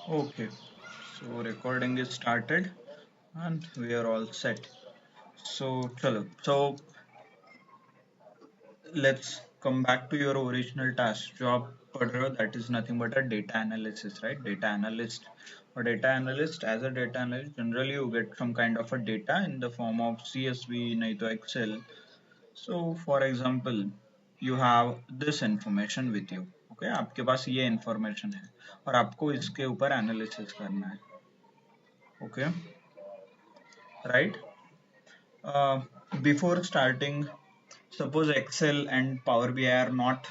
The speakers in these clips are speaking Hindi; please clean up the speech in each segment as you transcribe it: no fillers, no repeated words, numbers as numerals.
Okay, so recording is started and we are all set. So, chalo. So let's come back to your original task. जो आप पढ़ रहे हो, that is nothing but a data analysis, right? Data analyst or data analyst. As a data analyst, generally you get some kind of a data in the form of CSV, नहीं तो Excel. So, for example, you have this information with you. Okay, आपके पास ये information है और आपको इसके ऊपर analysis करना है. Okay, right? uh, Before starting, suppose Excel and Power BI are not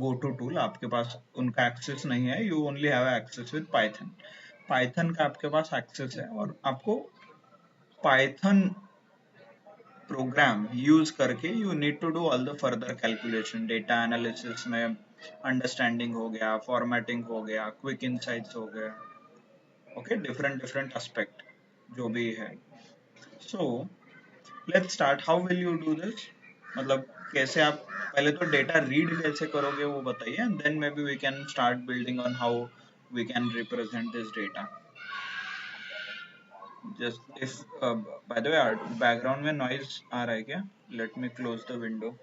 go to tool, आपके पास उनका एक्सेस नहीं है, you only have access with Python. Python का आपके पास एक्सेस है और आपको Python प्रोग्राम यूज करके you need to do all the further calculation, data analysis में understanding हो गया, formatting हो गया, quick insights हो गया, okay, different different aspect जो भी है. So let's start. How will you do this? मतलब कैसे आप पहले तो डेटा रीड कैसे करोगे वो बताइए, and then maybe we can start building on how we can represent this data. Just if by the way background में नॉइज आ रहा है क्या? Let me close the window.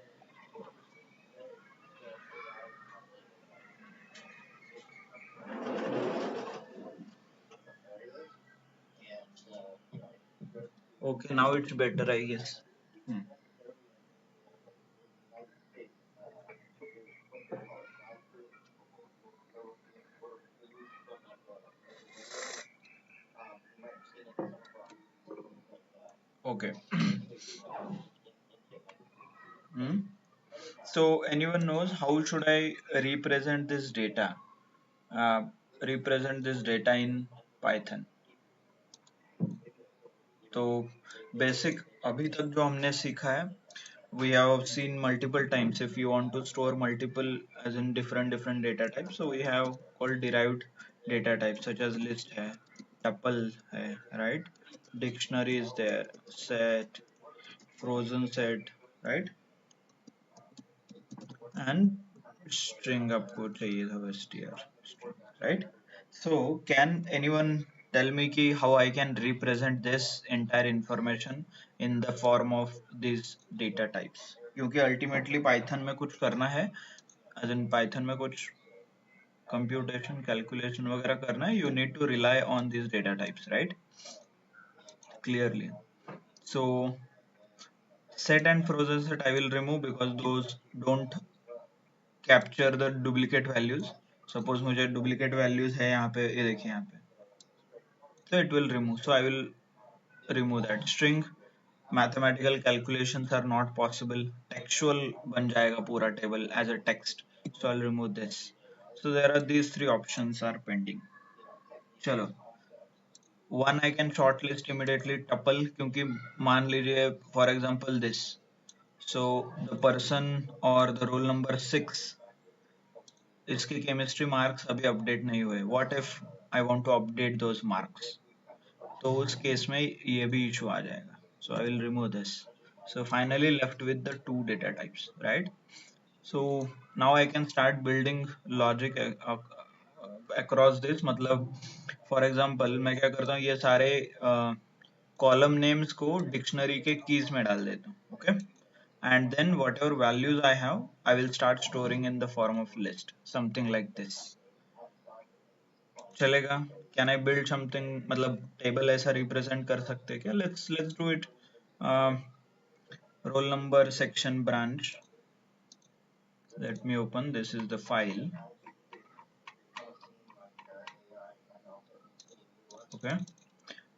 Okay, now it's better I guess. Okay. So anyone knows how should I represent this data? uh, Represent this data in Python. तो बेसिक अभी तक जो हमने सीखा है, we have seen multiple times. If you want to store multiple as in different data types, so we have called derived data types such as list है, tuple है, right? Dictionary is there, set, frozen set, right? And string आपको चाहिए था str, right? So can anyone tell me ki how I can represent this entire information in the form of these data types? क्योंकि ultimately Python में कुछ करना है, as in Python में कुछ computation calculation वगैरह करना है, you need to rely on these data types, right? Clearly. So set and frozen set I will remove because those don't capture the duplicate values. Suppose मुझे duplicate values है यहाँ पे, ये देखिए यहाँ पे, so it will remove. So I will remove that. String mathematical calculations are not possible. Textual बन जाएगा पूरा table as a text. So I'll remove this. So there are these three options are pending. चलो, one I can shortlist immediately tuple, क्योंकि मान लीजिए for example this. So the person or the roll number 6, इसके केमिस्ट्री मार्क्स अभी अपडेट नहीं हुए. What if I want to update those marks? तो उस केस में ये भी इशू आ जाएगा. So I will remove this. So finally left with the two data types, right? So now I can start building logic across this. मतलब for example मैं क्या करता हूँ, ये सारे कॉलम नेम्स को डिक्शनरी के कीज में डाल देता हूँ. Okay, and then whatever values I have, I will start storing in the form of list, something like this. चलेगा? Can I build something, मतलब टेबल ऐसा रिप्रेजेंट कर सकते हैं क्या? Let's do it. Roll number section branch. Let me open, this is the file. Okay,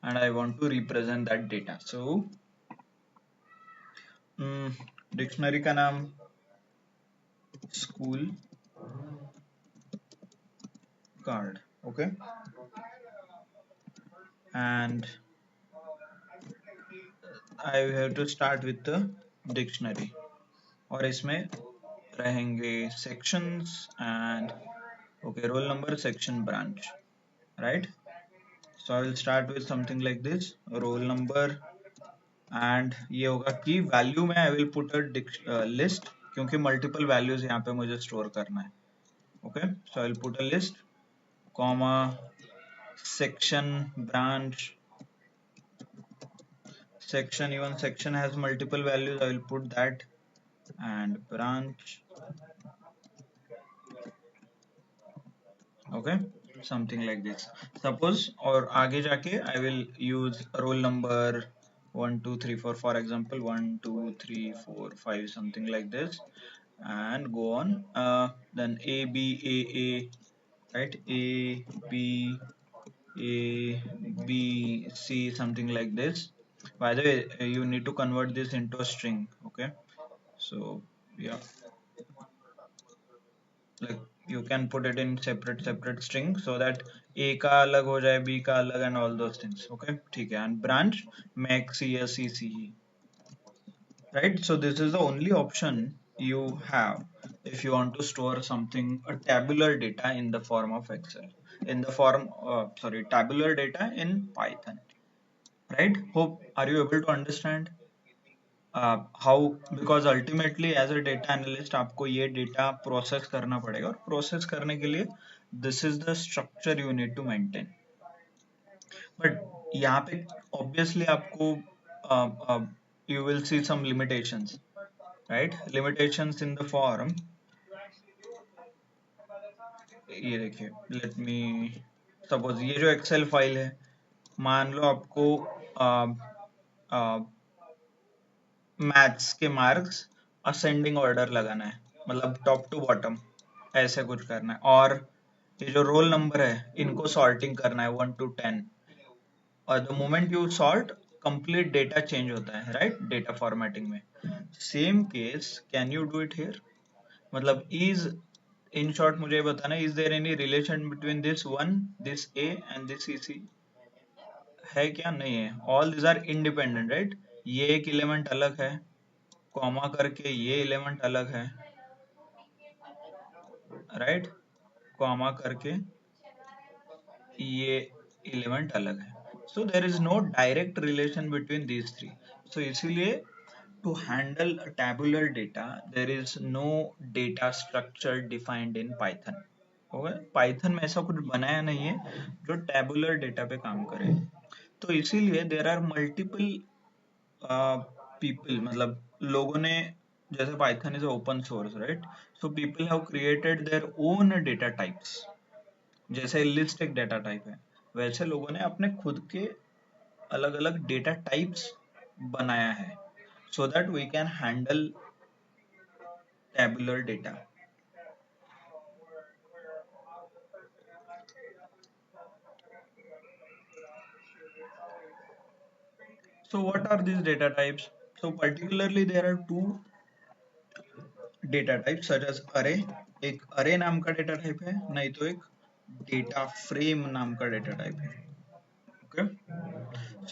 and I want to represent that data. So dictionary का नाम school card. Okay, and I have to start with the dictionary. और इसमें रहेंगे sections and okay, roll number section branch, right? So I will start with something like this, roll number, and ये होगा कि value में I will put a list, क्योंकि multiple values यहाँ पे मुझे store करना है. Okay, so I will put a list comma section branch section, even section has multiple values, I will put that, and branch. Okay, something like this. Suppose और आगे जाके I will use roll number 1 2 3 4, for example 1 2 3 4 5, something like this, and go on. Then A B A A, right? A B A B C, something like this. By the way, you need to convert this into a string. Okay, so yeah, like you can put it in separate string so that A का अलग हो जाए, B का अलग, and all those things. Okay, ठीक है. And branch max CSEC, right? So this is the only option you have if you want to store something, a tabular data in the form of Excel, in the form sorry, tabular data in Python, right? Hope, are you able to understand how, because ultimately as a data analyst आपको ये data process करना पड़ेगा, और process करने के लिए this is the structure you need to maintain. But यहाँ पे obviously आपको you will see some limitations, right? Limitations in the form, ये देखिए, let me suppose ये जो Excel फाइल है, मान लो आपको मैथ्स के मार्क्स असेंडिंग ऑर्डर लगाना है, मतलब टॉप टू बॉटम ऐसे कुछ करना है, और ये जो रोल नंबर है इनको सॉर्टिंग करना है 1 to 10, और the moment you sort complete data change होता है, राइट? डेटा फॉर्मेटिंग में same case can you do it here? मतलब इज, इन शॉर्ट मुझे बताना, is there any relation between this one, this A and this EC? है क्या? नहीं है. All this are independent, right? ये एक एलिमेंट अलग है, कॉमा करके ये एलिमेंट अलग है, राइट? कॉमा करके ये एलिमेंट अलग है. So there is no direct relation between these three. So इसीलिए to handle tabular data there is no data structure defined in Python. Okay, Python में ऐसा कुछ बनाया नहीं है जो टैबुलर डेटा पे काम करे. तो इसीलिए देयर आर मल्टीपल पीपल, मतलब लोगों ने, जैसे Python is open source, right? So people have created their own data types. जैसे लिस्ट एक डेटा टाइप है, वैसे लोगों ने अपने खुद के अलग अलग डेटा टाइप्स बनाया है so that we can handle tabular data. So what are these data types? So particularly there are two data types such as array. एक array नाम का डेटा टाइप है, नहीं तो एक डेटा फ्रेम नाम का डेटा टाइप है. Okay,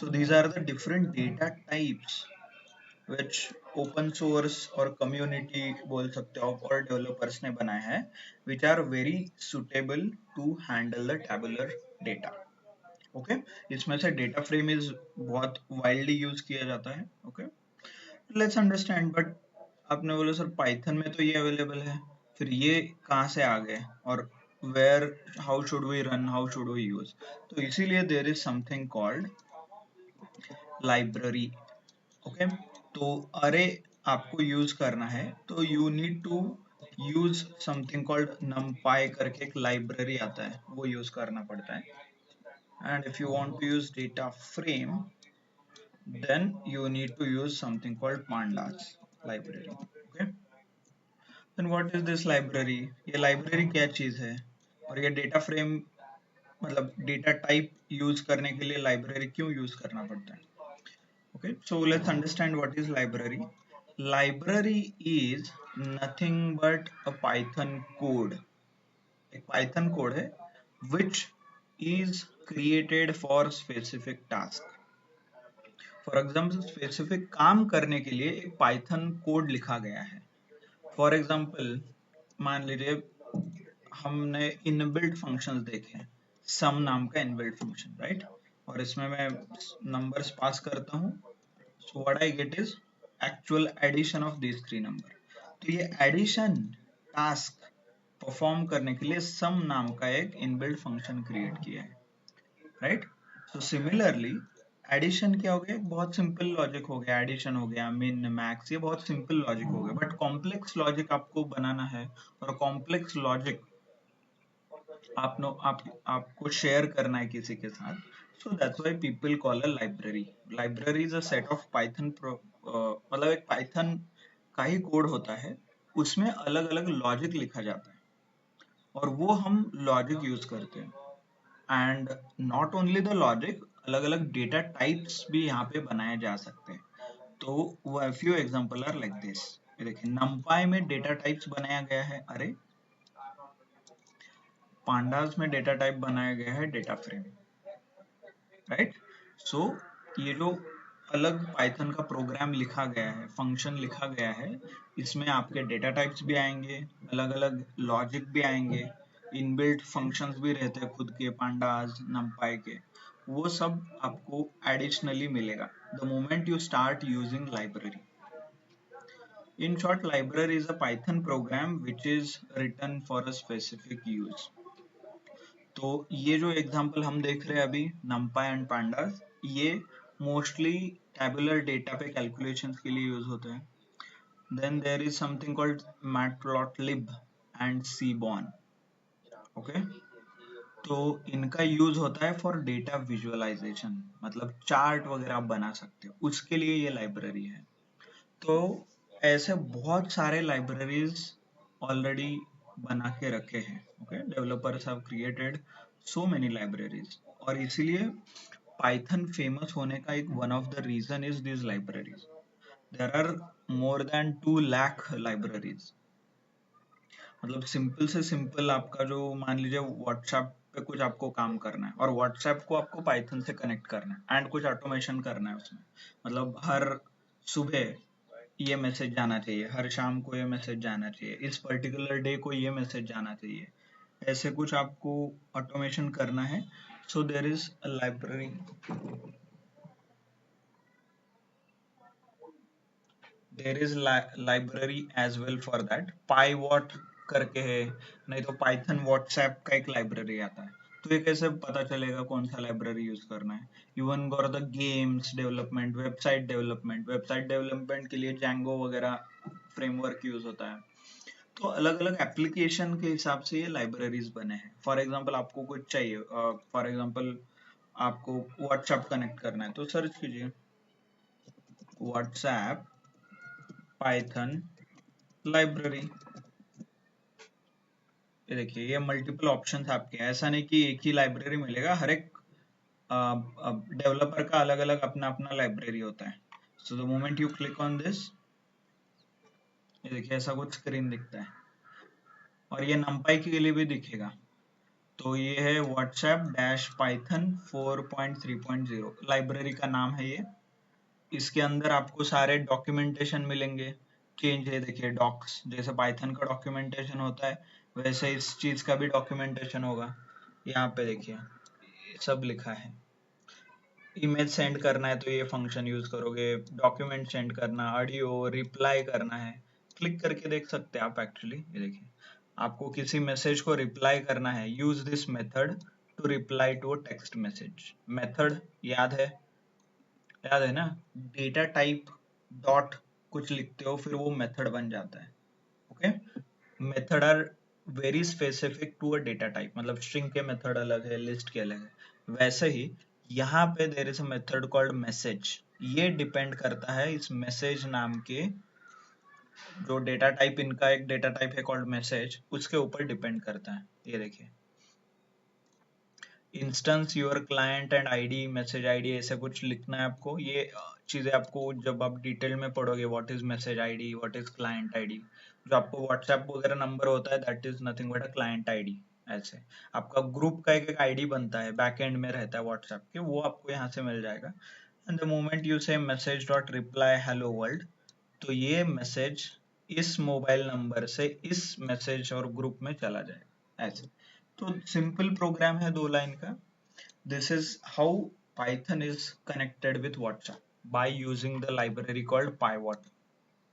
so these are the different data types which open source और community बोल सकते हो और developers ने बनाए हैं, which are very suitable to handle the tabular data. Okay, इसमें से डेटा फ्रेम इज बहुत वाइडली यूज किया जाता है. Okay, let's understand. बट आपने बोला सर पाइथन में तो ये अवेलेबल है, फिर ये कहाँ से आ गए, और where, how should we run, how should we use? तो इसीलिए there is something called library. Okay, तो अरे आपको यूज करना है तो you need to use something called numpy करके एक लाइब्रेरी आता है, वो यूज करना पड़ता है. And if you want to use data frame, then you need to use something called pandas library. Okay, then what is this library? ये library क्या चीज है, और ये data frame, मतलब data type use करने के लिए library क्यों use करना पड़ता है? Okay, so let's understand what is library. Library is nothing but a Python code. एक Python code है which is created for specific task. For example specific काम करने के लिए एक पाइथन कोड लिखा गया है. फॉर एग्जाम्पल मान लीजिए हमने इनबिल्ट फंक्शंस देखे, सम नाम का इनबिल्ट फंक्शन, राइट? और इसमें मैं नंबर्स पास करता हूँ, so what I get is actual addition of these three number. तो ये एडिशन टास्क परफॉर्म करने के लिए सम नाम का एक इनबिल्ट फंक्शन क्रिएट किया है, राइट। सो सिमिलरली एडिशन क्या हो गया, एक बहुत सिंपल लॉजिक हो गया, एडिशन हो गया, मिन मैक्स, ये बहुत सिंपल लॉजिक हो गया, बट कॉम्प्लेक्स लॉजिक आपको बनाना है और कॉम्प्लेक्स लॉजिक आपको शेयर करना है किसी के साथ। So that's why people call a library. Library is a set of Python मतलब एक पाइथन का ही कोड होता है, उसमें अलग अलग लॉजिक लिखा जाता है और वो हम लॉजिक यूज करते हैं। And not only the logic, अलग अलग डेटा टाइप्स भी यहाँ पे बनाए जा सकते हैं। तो वो few example are like this. देखिए नंपाई में डेटा टाइप्स बनाया गया है, अरे पांडास में डेटा टाइप बनाया गया है डेटा फ्रेम, राइट। सो ये जो अलग पाइथन का प्रोग्राम लिखा गया है, फंक्शन लिखा गया है, इसमें आपके डेटा टाइप्स भी आएंगे, अलग अलग लॉजिक भी आएंगे, इनबिल्ट फंक्शंस भी रहते हैं खुद के पांडास नंपाई के, वो सब आपको एडिशनली मिलेगा the moment you start using library. In short, library is a Python program which is written for a specific use. तो ये जो एग्जांपल हम देख रहे हैं अभी numpy एंड pandas, ये मोस्टली tabular डेटा पे कैलकुलेशंस के लिए यूज होते हैं। Then there is something called matplotlib and seaborn, okay. तो इनका यूज होता है फॉर डेटा विजुअलाइजेशन, मतलब चार्ट वगैरह आप बना सकते हो, उसके लिए ये लाइब्रेरी है। तो ऐसे बहुत सारे लाइब्रेरीज ऑलरेडी बना के रखे हैं, okay, developers have created so many libraries, और इसीलिए पाइथन फेमस होने का एक one of the reason is this libraries. There are more than 2 lakh libraries. मतलब सिंपल से सिंपल आपका जो मान लीजिए व्हाट्सएप पे कुछ आपको काम करना है और व्हाट्सएप को आपको पाइथन से कनेक्ट करना है एंड कुछ ऑटोमेशन करना है उसमें, मतलब हर सुबह ये मैसेज जाना चाहिए, हर शाम को ये मैसेज जाना चाहिए, इस पर्टिकुलर डे को ये मैसेज जाना चाहिए, ऐसे कुछ आपको ऑटोमेशन करना है। So there is a library, there is library as well for that. पाईवॉट करके है, नहीं तो पाइथन व्हाट्सएप का एक लाइब्रेरी आता है। तो ये कैसे पता चलेगा कौन सा लाइब्रेरी यूज करना है। Even for the games development, website development के लिए जैंगो वगैरह फ्रेमवर्क यूज होता है। तो अलग अलग एप्लीकेशन के हिसाब से ये लाइब्रेरीज बने हैं। फॉर एग्जांपल आपको कुछ चाहिए, फॉर एग्जांपल आपको व्हाट्सएप कनेक्ट करना है, तो सर्च कीजिए व्हाट्सएप पाइथन लाइब्रेरी। ये देखिए ये मल्टीपल ऑप्शंस आपके हैं, ऐसा नहीं कि एक ही लाइब्रेरी मिलेगा, हर एक डेवलपर का अलग अलग अपना अपना लाइब्रेरी होता है। So the moment you click on this, ये देखिए ऐसा कुछ स्क्रीन दिखता है, और ये numpy के लिए भी दिखेगा। तो ये है व्हाट्सएप डैश पाइथन 4.3.0 लाइब्रेरी का नाम है ये। इसके अंदर आपको सारे डॉक्यूमेंटेशन मिलेंगे, चेंज है देखिए डॉक्स, जैसे पाइथन का डॉक्यूमेंटेशन होता है वैसे इस चीज का भी डॉक्यूमेंटेशन होगा। यहाँ पे देखिए सब लिखा है। इमेज सेंड करना है तो ये फंक्शन यूज करोगे, डॉक्यूमेंट सेंड करना, ऑडियो रिप्लाई करना है, क्लिक करके देख सकते हैं आप। एक्चुअली ये देखिए आपको किसी मैसेज को रिप्लाई करना है, use this method to reply to a text message. Method याद है ना, डेटा टाइप डॉट कुछ लिखते हो फिर वो मेथड बन जाता है, okay. Method are very specific to a data type, मतलब स्ट्रिंग के मेथड अलग है, लिस्ट के अलग है। वैसे ही यहाँ पे देर is a method called message, ये डिपेंड करता है इस मैसेज नाम के, जो डेटा टाइप, इनका एक डेटा टाइप है कॉल्ड मैसेज, उसके ऊपर डिपेंड करता है। ये देखिए instance your client and ID, message ID, ऐसे कुछ लिखना है आपको। ये चीजें आपको जब आप डिटेल में पढ़ोगे, what is message ID, what is client ID, जो आपको व्हाट्सएप वगैरह नंबर होता है that is nothing but a client ID. ऐसे आपका ग्रुप का एक एक आईडी बनता है, बैक एंड में रहता है व्हाट्सएप के, वो आपको यहाँ से मिल जाएगा। एंड द मोमेंट यू से message dot reply hello world, तो ये मैसेज इस मोबाइल नंबर से इस मैसेज और ग्रुप में चला जाएगा, ऐसे। तो सिंपल प्रोग्राम है 2 लाइन का। This is how Python is connected with WhatsApp by using the library called pywot,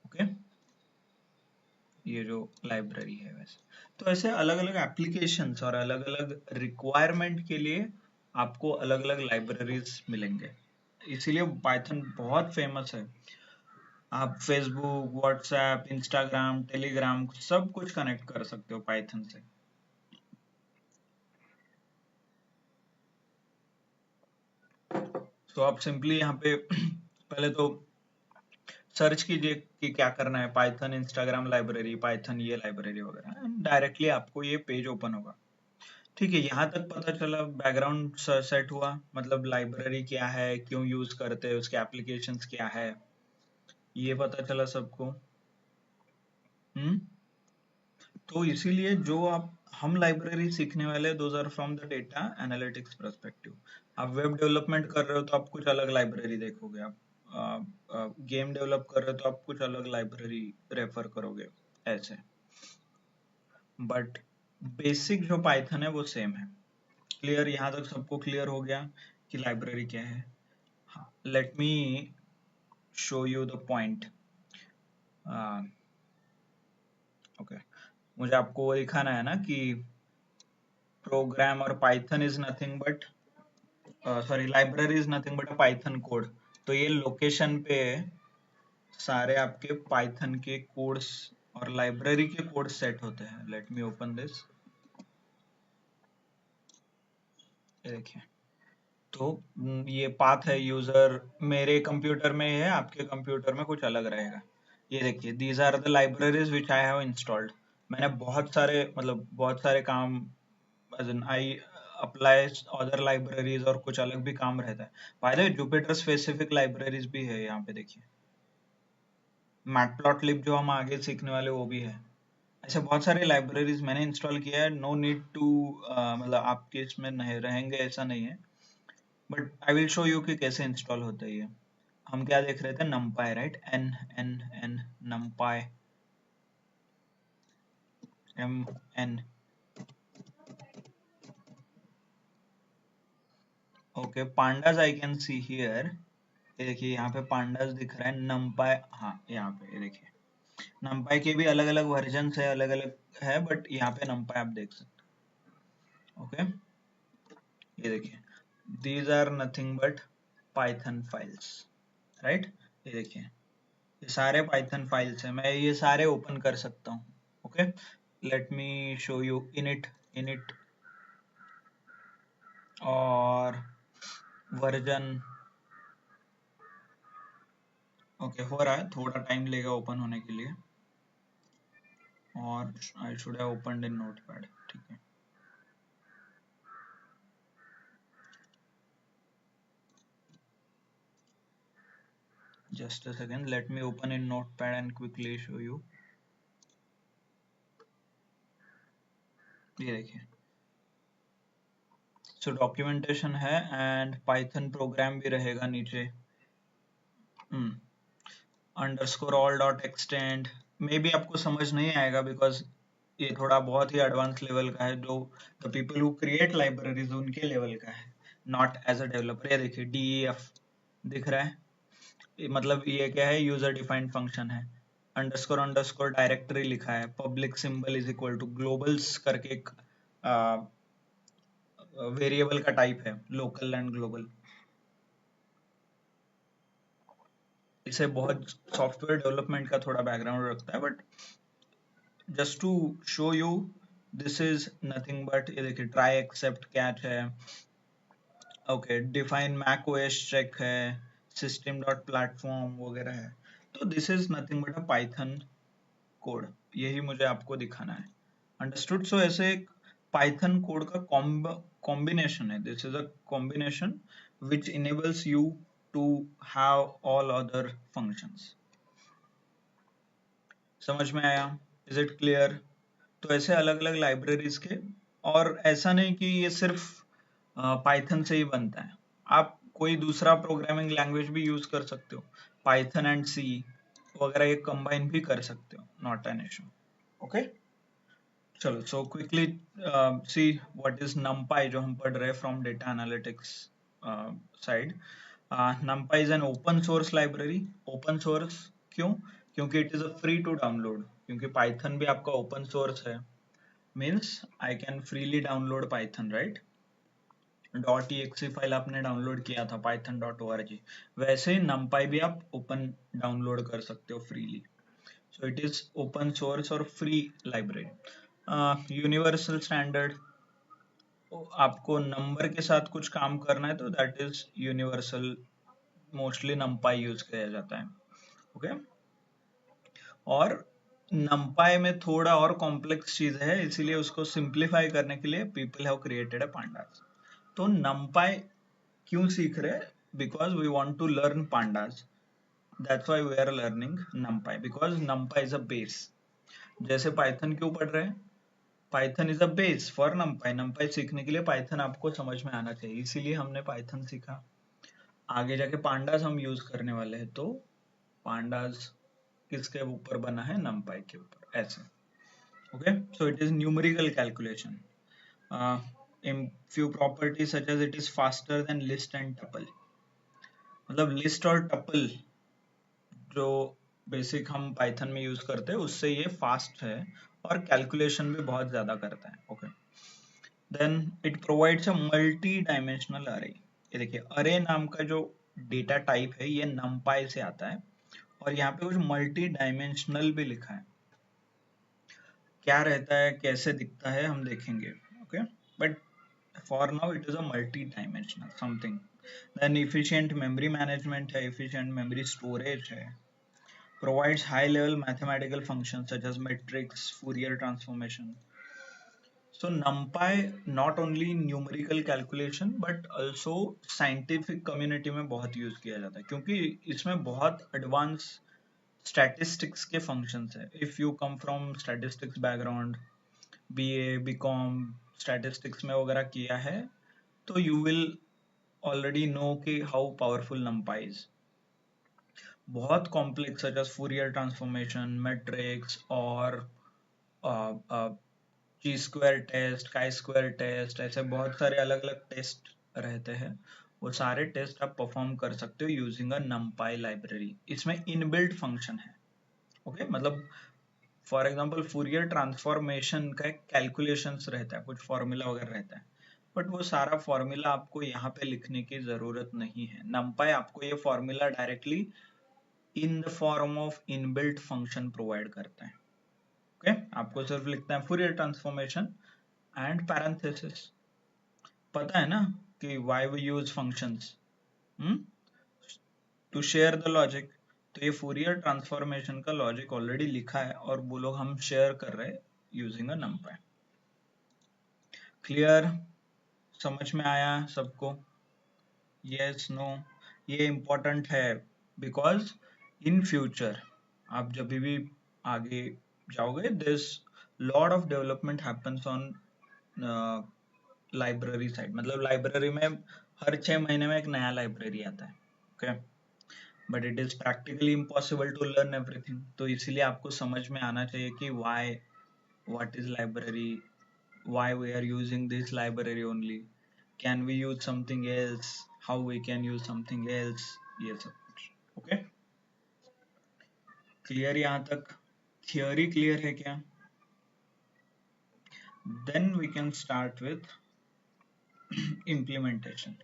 okay। ये जो लाइब्रेरी है वैसे। तो ऐसे अलग अलग एप्लीकेशंस और अलग अलग रिक्वायरमेंट के लिए आपको अलग अलग लाइब्रेरीज मिलेंगे, इसीलिए पाइथन बहुत फेमस है। आप फेसबुक, व्हाट्सएप, इंस्टाग्राम, टेलीग्राम सब कुछ कनेक्ट कर सकते हो पाइथन से। तो आप सिंपली यहाँ पे पहले तो सर्च कीजिए कि क्या करना है, पाइथन इंस्टाग्राम लाइब्रेरी, पाइथन ये लाइब्रेरी वगैरह, डायरेक्टली आपको ये पेज ओपन होगा। ठीक है, यहाँ तक पता चला, बैकग्राउंड सेट हुआ, मतलब लाइब्रेरी क्या है, क्यों यूज करते हैं, उसके एप्लीकेशंस क्या है, ये पता चला सबको। हम्म। तो इसीलिए जो आप हम लाइब्रेरी सीखने वाले, those are from the data analytics perspective. आप वेब डेवलपमेंट कर रहे हो तो आप कुछ अलग लाइब्रेरी देखोगे, आप गेम डेवलप कर रहे हो तो आप कुछ अलग लाइब्रेरी रेफर करोगे, ऐसे। बट बेसिक जो पाइथन है वो सेम है। क्लियर, यहाँ तक सबको क्लियर हो गया कि लाइब्रेरी क्या है? हाँ, let me show you the point. Okay, मुझे आपको वो दिखाना है ना कि प्रोग्राम और Python is nothing but, sorry, library is nothing but a Python code. तो ये लोकेशन पे सारे आपके पाइथन के कोड्स और लाइब्रेरी के कोड सेट होते हैं। Let me open this. ये देखिए, तो ये पाथ है यूजर, मेरे कंप्यूटर में है, आपके कंप्यूटर में कुछ अलग रहेगा। ये देखिए, these are the libraries which I have installed. मैंने बहुत सारे, मतलब बहुत सारे काम, आई अप्लाई अदर लाइब्रेरीज, और कुछ अलग भी काम रहता है। Bye the way, Jupiter specific libraries भी है यहाँ पे, देखिए। मैटप्लॉटलिब जो हम आगे सीखने वाले वो भी है। ऐसे बहुत सारे लाइब्रेरीज मैंने इंस्टॉल किया है। नो नीड टू, मतलब आपके इसमें नहीं रहेंगे ऐसा नहीं है, but I will show you कि कैसे इंस्टॉल होता है ये। हम क्या देख रहे थे? NumPy, right? N N N, NumPy, M N. Okay, pandas I can see here. ये देखिए, यहाँ पे पांडास दिख रहा है, नमपाई, हाँ यहाँ पे ये देखिए। नमपाई के भी अलग अलग वर्जन है, अलग अलग है, बट यहाँ पे नमपाई आप देख सकते हो। ओके, ये देखिए, these are nothing but Python files, right? ये देखिए, ये सारे पाइथन फाइल्स हैं, मैं ये सारे ओपन कर सकता हूँ। Okay, let me show you init, init और वर्जन। ओके, हो रहा है, थोड़ा टाइम लेगा ओपन होने के लिए, और I should have opened in notepad. ठीक है, just a second, let me open in notepad and quickly show you। ये देखिए, सो डॉक्यूमेंटेशन है, एंड पाइथन प्रोग्राम भी रहेगा नीचे। Underscore all dot extend, may be आपको समझ नहीं आएगा बिकॉज ये थोड़ा बहुत ही एडवांस लेवल का है, जो the people who create libraries उनके लेवल का है, नॉट एज अ डेवलपर। ये देखिए, DEF दिख रहा है, मतलब ये क्या है? यूजर डिफाइंड फंक्शन है। अंडरस्कोर अंडरस्कोर डायरेक्टरी लिखा है, public symbol is equal to globals करके एक वेरिएबल का टाइप है, लोकल एंड ग्लोबल। इसे बहुत सॉफ्टवेयर डेवलपमेंट का थोड़ा बैकग्राउंड रखता है, but just to show you, this is nothing but, ये देखिए, ट्राई एक्सेप्ट कैच है, okay, define Mac OS check है, सिस्टम डॉट प्लेटफॉर्म वगैरह है। तो this is nothing but a Python code, यही मुझे आपको दिखाना है। अंडरस्टूड? सो ऐसे एक पाइथन कोड का कॉम्बिनेशन है, this is a combination which enables you to have all other functions। समझ में आया? Is it clear? तो ऐसे अलग अलग लाइब्रेरीज के, और ऐसा नहीं कि ये सिर्फ पाइथन से ही बनता है, आप कोई दूसरा प्रोग्रामिंग लैंग्वेज भी यूज कर सकते हो, पाइथन एंड सी वगैरह ये कंबाइन भी कर सकते हो, नॉट एन इशू। ओके, चलो, so quickly see what is numpy, जो हम पढ़ रहे हैं from data analytics side. numpy is an open source library. Open source क्यों? क्योंकि it is a free to download, क्योंकि पाइथन भी आपका ओपन सोर्स है, means I can freely download Python, right. .exe file आपने डाउनलोड किया था python.org, वैसे ही numpy भी आप ओपन डाउनलोड कर सकते हो freely. So it is open source और फ्री लाइब्रेरी। यूनिवर्सल स्टैंडर्ड, आपको नंबर के साथ कुछ काम करना है तो that is universal, mostly numpy use किया जाता है, ओके okay? और numpy में थोड़ा और कॉम्प्लेक्स चीज है, इसीलिए उसको सिंप्लीफाई करने के लिए people have created a pandas। तो numpy क्यों सीख रहे हैं? Because we want to learn pandas, that's why we are learning numpy, because numpy is a base. जैसे पाइथन क्यों पढ़ रहे हैं? Python is a base for numpy। numpy सीखने के लिए पाइथन आपको समझ में आना चाहिए, इसीलिए हमने पाइथन सीखा। आगे जाके pandas हम यूज करने वाले हैं, तो pandas किसके ऊपर बना है? numpy के ऊपर, ऐसे। okay, so it is numerical calculation, in few properties such as it is faster than list and tuple। मतलब लिस्ट और टपल जो बेसिक हम पाइथन में यूज करते हैं उससे ये फास्ट है, और कैलकुलेशन भी बहुत ज्यादा करता है, okay. Then it provides a multi dimensional array. ये देखिए, अरे नाम का जो डेटा टाइप है ये numpy से आता है, और यहाँ पे कुछ मल्टी डायमेंशनल भी लिखा है। क्या रहता है, कैसे दिखता है, हम देखेंगे, okay. But for now it is a multi dimensional something. Then efficient memory management है, इफिशिएंट मेमोरी स्टोरेज है, provides high level mathematical functions such as matrix, Fourier transformation। So NumPy not only numerical calculation but also scientific community में बहुत यूज किया जाता है, क्योंकि इसमें बहुत एडवांस स्टैटिस्टिक्स के फंक्शंस है। If you come from statistics background, BA BCom statistics में वगैरह किया है, तो यू विल ऑलरेडी नो कि हाउ पावरफुल NumPy इज। बहुत complex such as Fourier transformation, matrix, और chi square test, chi square test, ऐसे बहुत सारे अलग अलग टेस्ट रहते हैं। वो सारे टेस्ट आप परफॉर्म कर सकते हो यूजिंग अ numpy लाइब्रेरी। इसमें इनबिल्ट फंक्शन है, ओके। मतलब फॉर एग्जांपल फूरियर ट्रांसफॉर्मेशन का एक कैलकुलेशंस रहता है, कुछ फॉर्मूला वगैरह रहता है, बट वो सारा फॉर्मूला आपको यहाँ पे लिखने की जरूरत नहीं है। numpy आपको ये formula directly in the form of inbuilt function provide करता है, ओके। आपको सिर्फ लिखना है फूरियर ट्रांसफॉर्मेशन एंड पैरेंथेसिस। पता है ना कि why we use functions, to share the logic. तो ये फूरियर ट्रांसफॉर्मेशन का लॉजिक ऑलरेडी लिखा है, और वो लोग हम शेयर कर रहे हैं यूजिंग अ numpy। क्लियर? समझ में आया सबको? Yes, no? ये इम्पोर्टेंट है, बिकॉज इन फ्यूचर आप जब भी आगे जाओगे, this lot of development happens on library side. मतलब लाइब्रेरी में हर 6 महीने में एक नया लाइब्रेरी आता है, okay. But it is practically impossible to learn everything, तो इसीलिए आपको समझ में आना चाहिए कि why, what is library, why we are using this library only, can we use something else, how we can use something else, ये सब कुछ, ओके। क्लियर यहाँ तक? थियोरी क्लियर है क्या? Then we can start with implementation,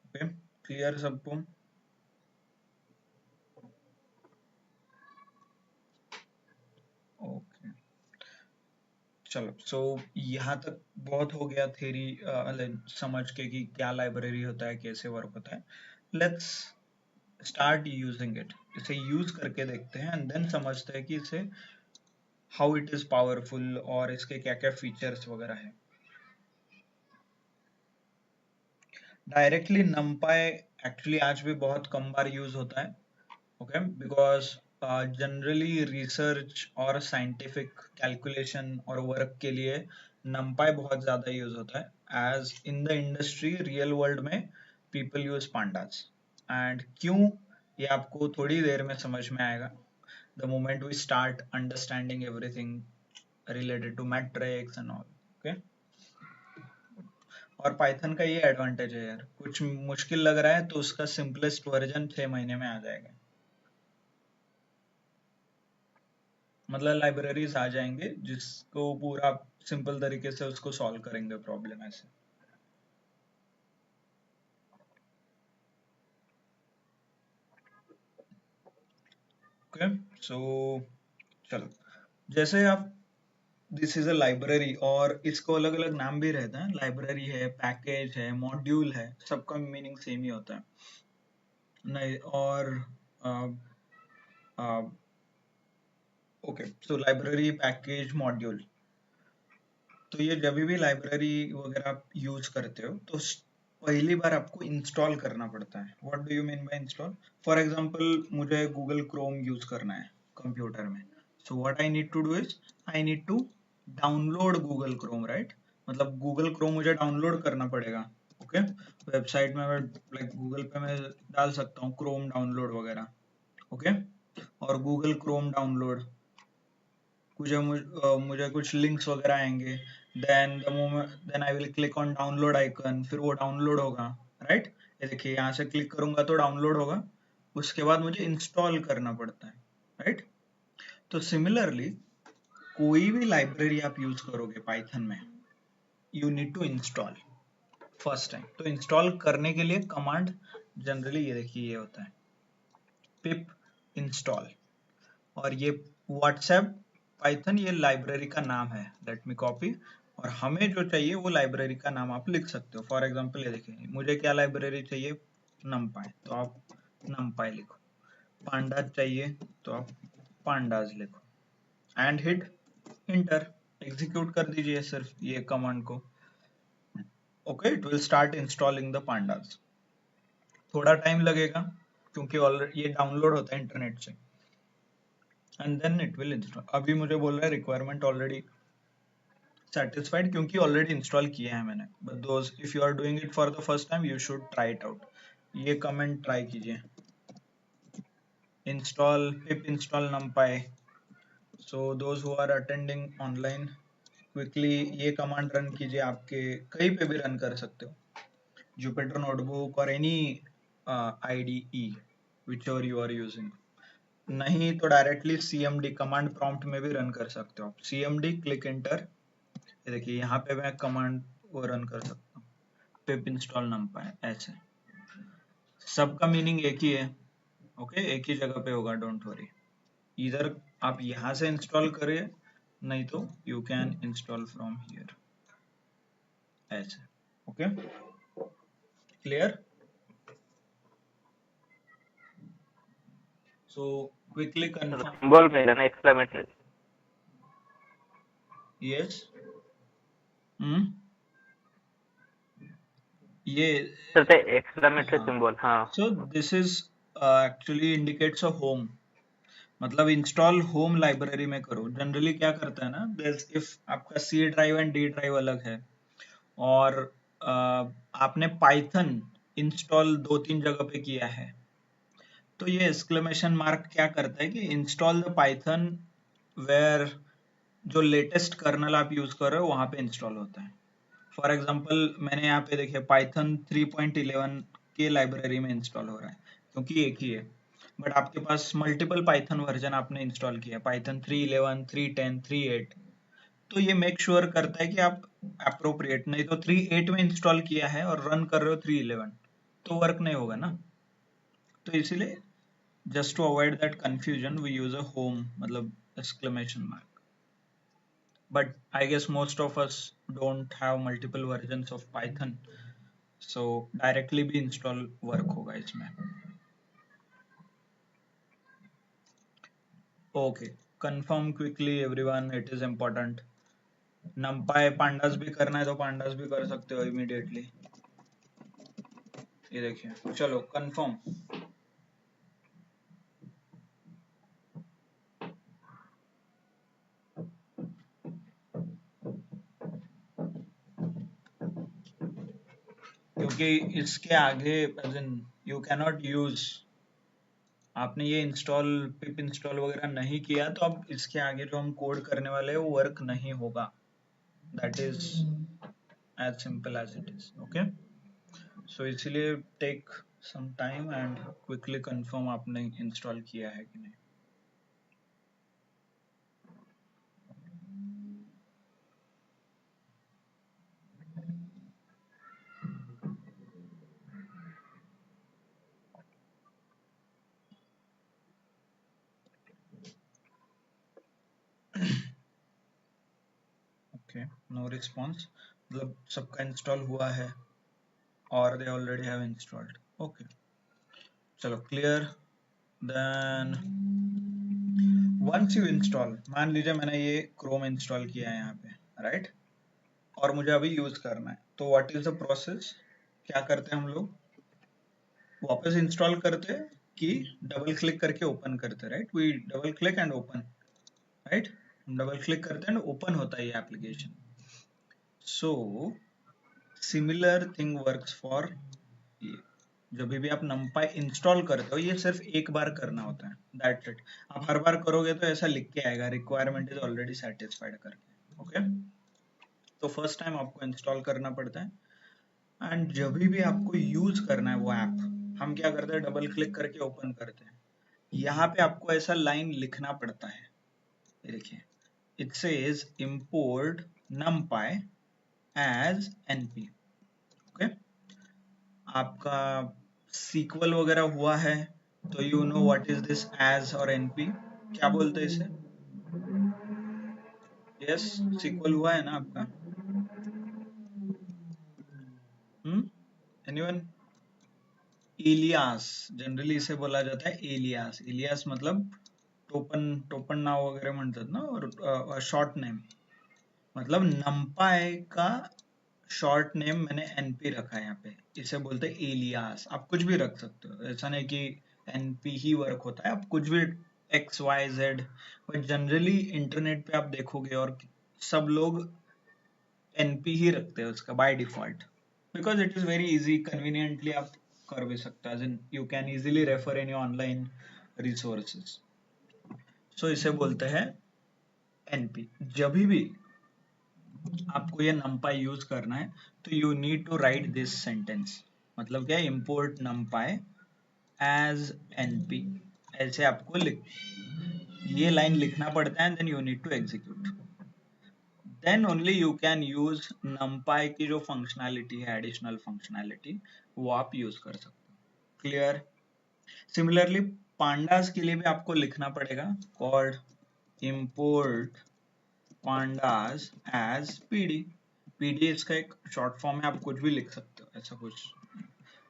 okay. Clear सबको? ओके, चलो। सो यहाँ तक बहुत हो गया थ्योरी समझ के कि क्या लाइब्रेरी होता है, कैसे वर्क होता है। Let's start using it. इसे यूज करके देखते हैं एंड देन समझते हैं कि इसे हाउ इट इज पावरफुल और इसके क्या क्या फीचर्स वगैरह है। डायरेक्टली numpy एक्चुअली आज भी बहुत कम बार यूज होता है, ओके। बिकॉज जनरली रिसर्च और साइंटिफिक कैलकुलेशन और वर्क के लिए numpy बहुत ज्यादा यूज होता है। As in the industry real world में पीपल यूज pandas। एंड क्यों, ये आपको थोड़ी देर में समझ में आएगा, the moment we start understanding everything related to metrics and all, okay। और पाइथन का ये एडवांटेज है यार, कुछ मुश्किल लग रहा है तो उसका सिंपलेस्ट वर्जन 6 महीने में आ जाएगा। मतलब लाइब्रेरीज आ जाएंगे जिसको पूरा सिंपल तरीके से उसको सॉल्व करेंगे प्रॉब्लम ऐसे। ओके सो चलो, जैसे आप दिस इज अ लाइब्रेरी और इसको अलग अलग नाम भी रहता है, लाइब्रेरी है, पैकेज है, मॉड्यूल है, सबका मीनिंग सेम ही होता है नहीं। और okay so library, package, module, तो ये जब भी लाइब्रेरी वगैरह आप यूज करते हो तो पहली बार आपको इंस्टॉल करना पड़ता है। What do you mean by install? For example मुझे गूगल क्रोम यूज करना है कंप्यूटर में, so what I need to do is I need to download Google Chrome, right? मतलब गूगल क्रोम मुझे डाउनलोड करना पड़ेगा। ओके, वेबसाइट में मैं लाइक गूगल पे मैं डाल सकता हूँ क्रोम डाउनलोड वगैरह। ओके, और गूगल क्रोम डाउनलोड, मुझे कुछ लिंक्स वगैरह आएंगे, then I will click on download icon, फिर वो डाउनलोड होगा, राइट? ये देखिए यहाँ से क्लिक करूंगा तो डाउनलोड होगा, उसके बाद मुझे इंस्टॉल करना पड़ता है, राइट? तो सिमिलरली कोई भी लाइब्रेरी आप यूज करोगे पाइथन में, you need to install first time. तो इंस्टॉल करने के लिए कमांड जनरली ये देखिए ये होता है पिप इंस्टॉल, और ये व्हाट्सएप पाइथन ये लाइब्रेरी का नाम है। लेट मी कॉपी, और हमें जो चाहिए वो लाइब्रेरी का नाम आप लिख सकते हो। फॉर एग्जांपल ये देखिए मुझे क्या लाइब्रेरी चाहिए, numpy, तो आप numpy लिखो। pandas चाहिए तो आप pandas लिखो एंड हिट इंटर, एग्जीक्यूट कर दीजिए सिर्फ ये कमांड को। Okay, it will start installing the pandas। थोड़ा टाइम लगेगा क्योंकि ऑलरेडी ये डाउनलोड होता है इंटरनेट से, and then it will install. अभी मुझे बोल रहा है रिक्वायरमेंट ऑलरेडी satisfied क्योंकि ऑलरेडी इंस्टॉल किया है मैंने। But those if you are doing it for the first time you should try it out. ये कमेंट ट्राई कीजिए, install pip install numpy। So those who are attending online quickly ये कमांड रन कीजिए, आपके कहीं पे भी रन कर सकते हो, जुपिटर नोटबुक और any IDE which ever you are using. नहीं तो डायरेक्टली CMD कमांड प्रॉम्प्ट में भी रन कर सकते हो आप, CMD क्लिक एंटर। ये देखिए यहाँ पे मैं कमांड वो रन कर सकता हूँ पिप इंस्टॉल numpy ऐसे। सबका मीनिंग एक ही है, ओके, एक ही जगह पे होगा, डोंट वरी। इधर आप यहाँ से इंस्टॉल करिए, नहीं तो you can install from here ऐसे। Okay, clear? So quickly confirm. Symbol रहेगा ना एक्सक्लेमेटरी? यस, ये सर ते एक्सक्लेमेटरी हाँ, सिंबल, हाँ। So this is actually indicates a home, मतलब इंस्टॉल होम लाइब्रेरी में करो। जनरली क्या करता है ना, इफ आपका C drive and D drive अलग है और आपने पाइथन इंस्टॉल 2-3 जगह पे किया है, तो ये एक्सक्लेमेशन मार्क क्या करता है कि इंस्टॉल द पाइथन वेयर जो लेटेस्ट कर्नल आप यूज कर रहे हो वहां पे इंस्टॉल होता है। फॉर एग्जांपल मैंने यहाँ पे देखिए पाइथन 3.11 के लाइब्रेरी में इंस्टॉल हो रहा है क्योंकि एक ही है, बट आपके पास मल्टीपल पाइथन वर्जन आपने इंस्टॉल किया, पाइथन 3.11, 3.10, 3.8, तो ये मेक श्योर करता है कि आप अप्रोप्रिएट, नहीं तो 3.8 में इंस्टॉल किया है और रन कर रहे हो 3.11 तो वर्क नहीं होगा ना। तो इसीलिए just to avoid that confusion we use a home मतलब exclamation mark. But I guess most of us don't have multiple versions of Python, so directly भी install work होगा इसमें। Okay, confirm quickly everyone, it is important। numpy pandas भी करना है तो pandas भी कर सकते हो immediately। ये देखिए, चलो confirm। क्योंकि इसके आगे as in you cannot use, आपने ये इंस्टॉल पिप इंस्टॉल वगैरह नहीं किया तो अब इसके आगे जो हम कोड करने वाले हैं वो वर्क नहीं होगा। That is as simple as it is. Okay, so इसलिए take some time and quickly confirm आपने install किया है कि नहीं. Okay, no response. मतलब सबका install हुआ है or they already have installed. Okay, चलो clear. Then once you install, मान लीजिए मैंने ये Chrome install किया है यहाँ पे, right? और मुझे अभी यूज करना है, तो व्हाट इज द प्रोसेस? क्या करते हैं हम लोग? वापस इंस्टॉल करते हैं कि डबल क्लिक करके ओपन करते हैं, राइट? We double click and open, right? हम डबल क्लिक करते हैं एंड ओपन होता है ये application. So similar thing works for ये. जब भी आप numpy इंस्टॉल करते हो, ये सिर्फ एक बार करना होता है, दैट्स इट. आप हर बार करोगे तो ऐसा लिख के आएगा रिक्वायरमेंट इज ऑलरेडी सेटिस्फाइड करके. ओके, तो फर्स्ट टाइम आपको इंस्टॉल करना पड़ता है एंड जब भी आपको यूज करना है वो ऐप, हम क्या करते हैं? डबल क्लिक करके ओपन करते हैं. यहाँ पे आपको ऐसा लाइन लिखना पड़ता है, ये देखिए, it says import numpy as np. Okay, आपका सीक्वल वगैरह हुआ है तो you know what is this as और np. क्या बोलते हैं इसे? यस, सीक्वल हुआ है ना आपका? एनीवन? एलियास, जनरली इसे बोला जाता है एलियास. एलियास मतलब टोपन, टोपन नाव वगैरह म्हणतात ना, और शॉर्ट नेम. मतलब नंपाई का शॉर्ट नेम मैंने एनपी रखा है यहाँ पे, इसे बोलते हैं एलियास. आप कुछ भी रख सकते हो, ऐसा नहीं कि एनपी ही वर्क होता है, आप कुछ भी X Y Z. But generally internet पे आप देखोगे और सब लोग एनपी ही रखते हैं उसका by default, because it is very easy, conveniently आप कर भी सकते हो, you can easily refer in online resources. So इसे बोलते हैं एनपी. जब भी आपको ये numpy यूज करना है तो you need to write this sentence. मतलब क्या? import numpy as np. ऐसे आपको ये लाइन लिखना पड़ता है, then you need to execute. Then only you can use numpy की जो फंक्शनैलिटी है, एडिशनल फंक्शनैलिटी, वो आप यूज कर सकते हो. क्लियर? सिमिलरली पांडास के लिए भी आपको लिखना पड़ेगा called import pandas as pd. pd इसका एक शॉर्ट फॉर्म है, आप कुछ भी लिख सकते हो, ऐसा कुछ.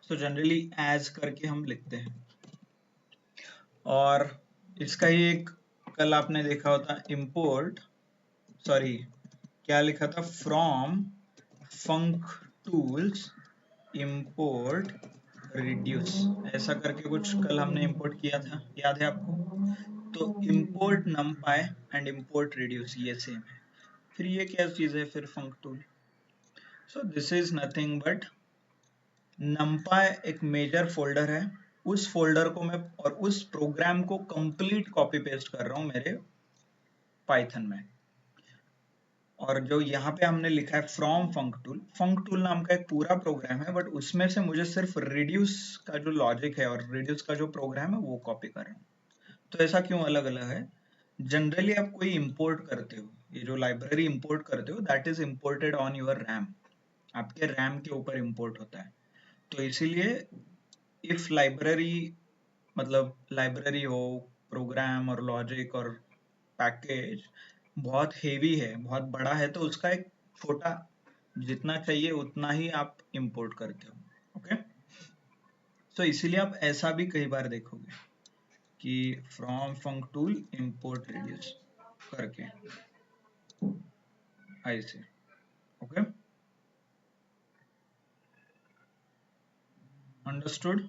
सो जनरली एज करके हम लिखते हैं. और इसका ही एक कल आपने देखा होता, import, सॉरी क्या लिखा था, from funk tools import reduce, ऐसा करके कुछ कल हमने इंपोर्ट किया था, याद है आपको? तो import numpy and import reduce ये सेम है. फिर ये क्या चीज है फिर functools? So this is nothing but numpy एक मेजर फोल्डर है, उस फोल्डर को मैं और उस प्रोग्राम को कंप्लीट कॉपी पेस्ट कर रहा हूं मेरे पाइथन में. और जो यहाँ पे हमने लिखा है फ्रॉम फंक टूल नाम का एक पूरा प्रोग्राम है, बट उसमें से मुझे सिर्फ रिड्यूस का जो लॉजिक है और रिड्यूस का जो प्रोग्राम है वो कॉपी कर रहा हूँ. तो ऐसा क्यों अलग अलग है? जनरली आप कोई इंपोर्ट करते हो, ये जो लाइब्रेरी इंपोर्ट करते हो, that is imported on your RAM, आपके रैम के ऊपर इंपोर्ट होता है. तो इसीलिए इफ लाइब्रेरी, मतलब लाइब्रेरी हो, प्रोग्राम और लॉजिक और पैकेज बहुत हेवी है, बहुत बड़ा है, तो उसका एक छोटा, जितना चाहिए उतना ही आप इंपोर्ट करते हो. ओके, तो इसीलिए आप ऐसा भी कई बार देखोगे कि from funk tool import reduce करके ऐसे. Okay, understood?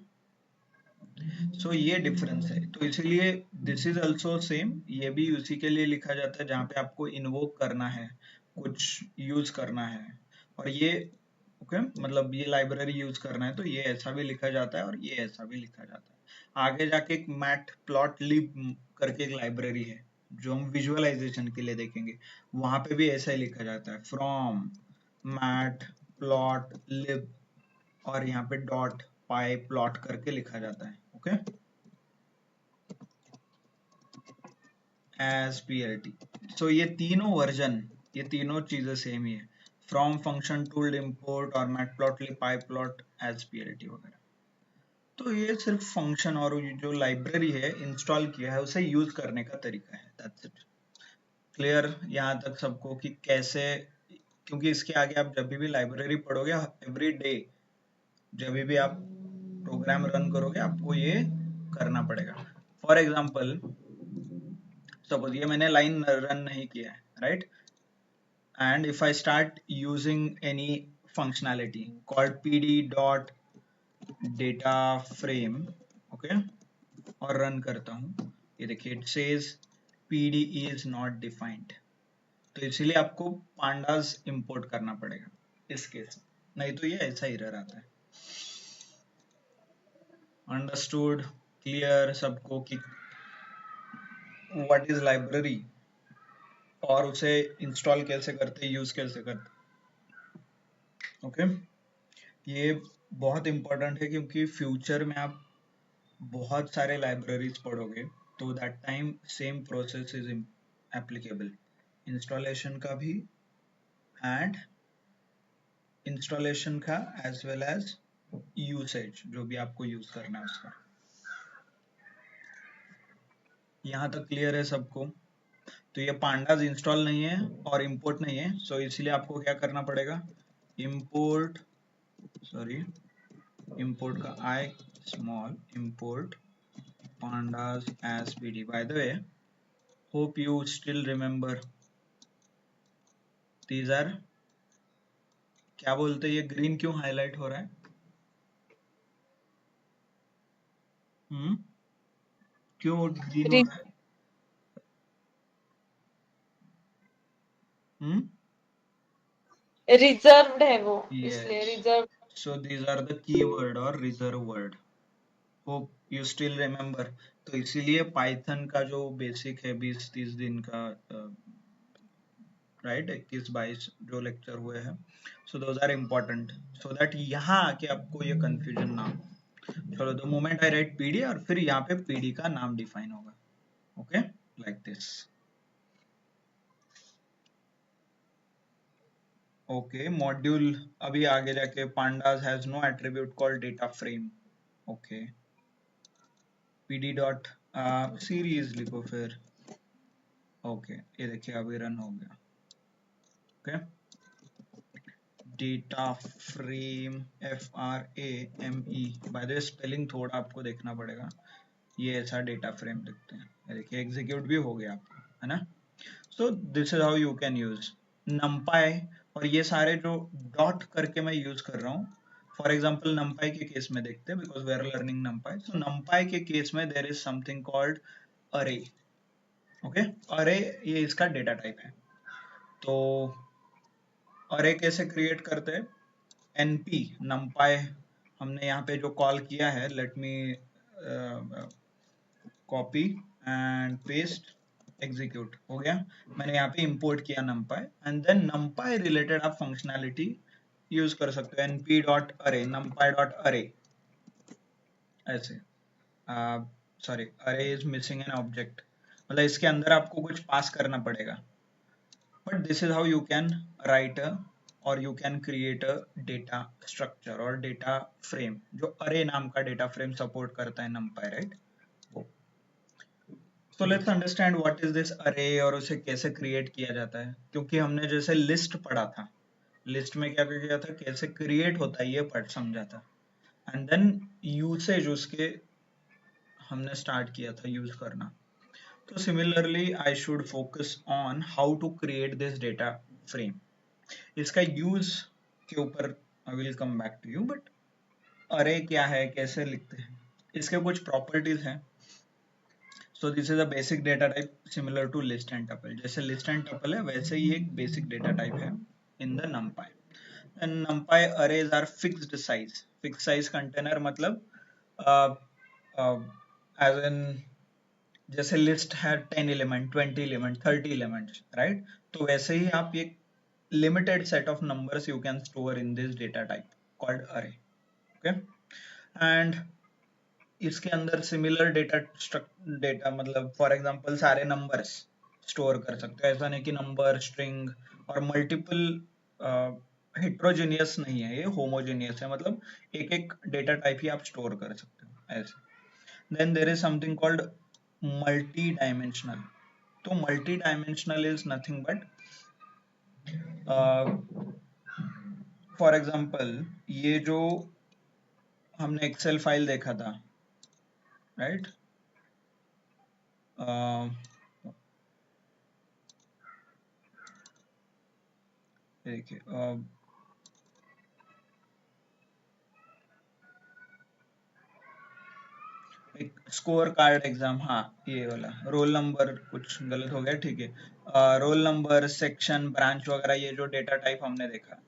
सो ये डिफरेंस है. तो इसीलिए दिस इज ऑल्सो सेम, ये भी उसी के लिए लिखा जाता है जहाँ पे आपको इन्वोक करना है, कुछ यूज करना है. और ये ओके, मतलब ये लाइब्रेरी यूज करना है तो ये ऐसा भी लिखा जाता है और ये ऐसा भी लिखा जाता है. आगे जाके एक मैट प्लॉट लिब करके एक लाइब्रेरी है जो हम विजुअलाइजेशन के लिए देखेंगे, वहां पे भी ऐसा ही लिखा जाता है, फ्रॉम मैट प्लॉट लिब और यहाँ पे डॉट पाई प्लॉट करके लिखा जाता है। Okay, as PLT. सो ये तीनों वर्जन, ये तीनों चीजें सेम ही है, फ्रॉम फंक्शन टूल्ड इंपोर्ट और मैटप्लॉटली पाई प्लॉट एज पीएलटी वगैरह। तो ये सिर्फ फंक्शन और जो लाइब्रेरी है इंस्टॉल किया है उसे यूज करने का तरीका है। That's it. क्लियर यहाँ तक सबको कि कैसे, क्योंकि इसके आगे आप जब भी लाइब्रेरी पढ़ोगे एवरी डे, जब भी आप प्रोग्राम रन करोगे आपको ये करना पड़ेगा। फॉर एग्जाम्पल, सपोज ये मैंने लाइन रन नहीं किया है, right, and if I start using any functionality called pd dot data frame, okay, और रन करता हूँ, ये देखिए it says pd is not defined। तो इसीलिए आपको pandas import करना पड़ेगा इस केस में, नहीं तो ये ऐसा एरर आता है। अंडरस्टूड, क्लियर सबको कि व्हाट इज लाइब्रेरी और उसे इंस्टॉल कैसे करते, यूज कैसे करते। ओके, ये बहुत इंपॉर्टेंट है क्योंकि फ्यूचर में आप बहुत सारे लाइब्रेरीज पढ़ोगे तो that time same process is applicable, installation का भी एंड इंस्टॉलेशन का एज वेल एज यूसेज, जो भी आपको यूज करना है उसका। यहाँ तक क्लियर है सबको? तो ये पांडाज इंस्टॉल नहीं है और इंपोर्ट नहीं है, सो इसीलिए आपको क्या करना पड़ेगा, इंपोर्ट, सॉरी, इंपोर्ट का आई small, import pandas as pd। by the way, hope you still remember these are, क्या बोलते हैं, ये ग्रीन क्यों हाईलाइट हो रहा है? क्यों ग्रीन हो रहा है? रिजर्व्ड है वो, इसलिए yes, reserve. so these are the keyword और reserve word। hope you still remember। तो इसीलिए पाइथन का जो बेसिक है 20-30 दिन का, राइट, 21-22 जो लेक्चर हुए हैं, so those are important, so that यहाँ आके आपको ये कंफ्यूजन ना हो। चलो, the moment I write PD और फिर यहाँ पे पीडी का नाम डिफाइन होगा। Okay, like this. Okay, module अभी आगे जाके pandas has no attribute called data frame. Okay, PD dot series लिखो फिर। ओके, ये देखिए अभी रन हो गया। Okay, data frame, FRAME। By the way spelling थोड़ा आपको देखना पड़ेगा, ये ऐसा डेटा फ्रेम लिखते हैं। ये देखिए एग्जीक्यूट भी हो गया आपको, है ना। सो this is how you can use numpy। और ये सारे जो डॉट करके मैं यूज कर रहा हूँ, फॉर एग्जाम्पल numpy के केस में देखते हैं, because we are learning numpy। सो numpy के केस में there is something called array. Okay, array ये इसका डेटा टाइप है। तो अरे कैसे क्रिएट करते हैं, np numpy हमने यहाँ पे जो कॉल किया है, let me copy and paste, execute हो गया। मैंने यहाँ पे इंपोर्ट किया numpy and then numpy related आप फंक्शनैलिटी यूज कर सकते हो, np dot array, numpy dot array, ऐसे। सॉरी, अरे इज मिसिंग एन ऑब्जेक्ट, मतलब इसके अंदर आपको कुछ पास करना पड़ेगा। But this is how you can write or you can create a data structure or data frame, जो अरे नाम का डेटा फ्रेम सपोर्ट करता है numpy, right. So let's understand what is this array और उसे कैसे क्रिएट किया जाता है, क्योंकि हमने जैसे लिस्ट पढ़ा था, लिस्ट में क्या किया था, कैसे क्रिएट होता है ये पढ़ समझा था, एंड देन यूसेज उसके हमने स्टार्ट किया था यूज करना। तो similarly I should focus on how to create this data frame. इसका यूज के ऊपर I will come back to you, but अरे क्या है, कैसे लिखते हैं, इसके कुछ प्रॉपर्टीज हैं। So this is a basic data type similar to list and tuple। जैसे list and tuple है वैसे ही एक basic data type है in the numpy। And numpy arrays are fixed size। fixed size container मतलब uh, uh, as in जैसे list है 10 element, 20 element, 30 elements, right। तो वैसे ही आप ये limited set of numbers you can store in this data type called array. Okay, and इसके अंदर सिमिलर डेटा मतलब फॉर एग्जांपल सारे नंबर्स स्टोर कर सकते हो, ऐसा नहीं कि नंबर स्ट्रिंग और मल्टीपल हेट्रोजीनियस नहीं है, ये होमोजीनियस है, मतलब एक एक डेटा टाइप ही आप स्टोर कर सकते हो ऐसे। Then there is something called multi dimensional. तो multi dimensional is nothing but for example ये जो हमने एक्सेल फाइल देखा था, राइट, देखिए एक स्कोर कार्ड एग्जाम, हाँ ये वाला रोल नंबर कुछ गलत हो गया, ठीक है, रोल नंबर सेक्शन ब्रांच वगैरह ये जो डेटा टाइप हमने देखा,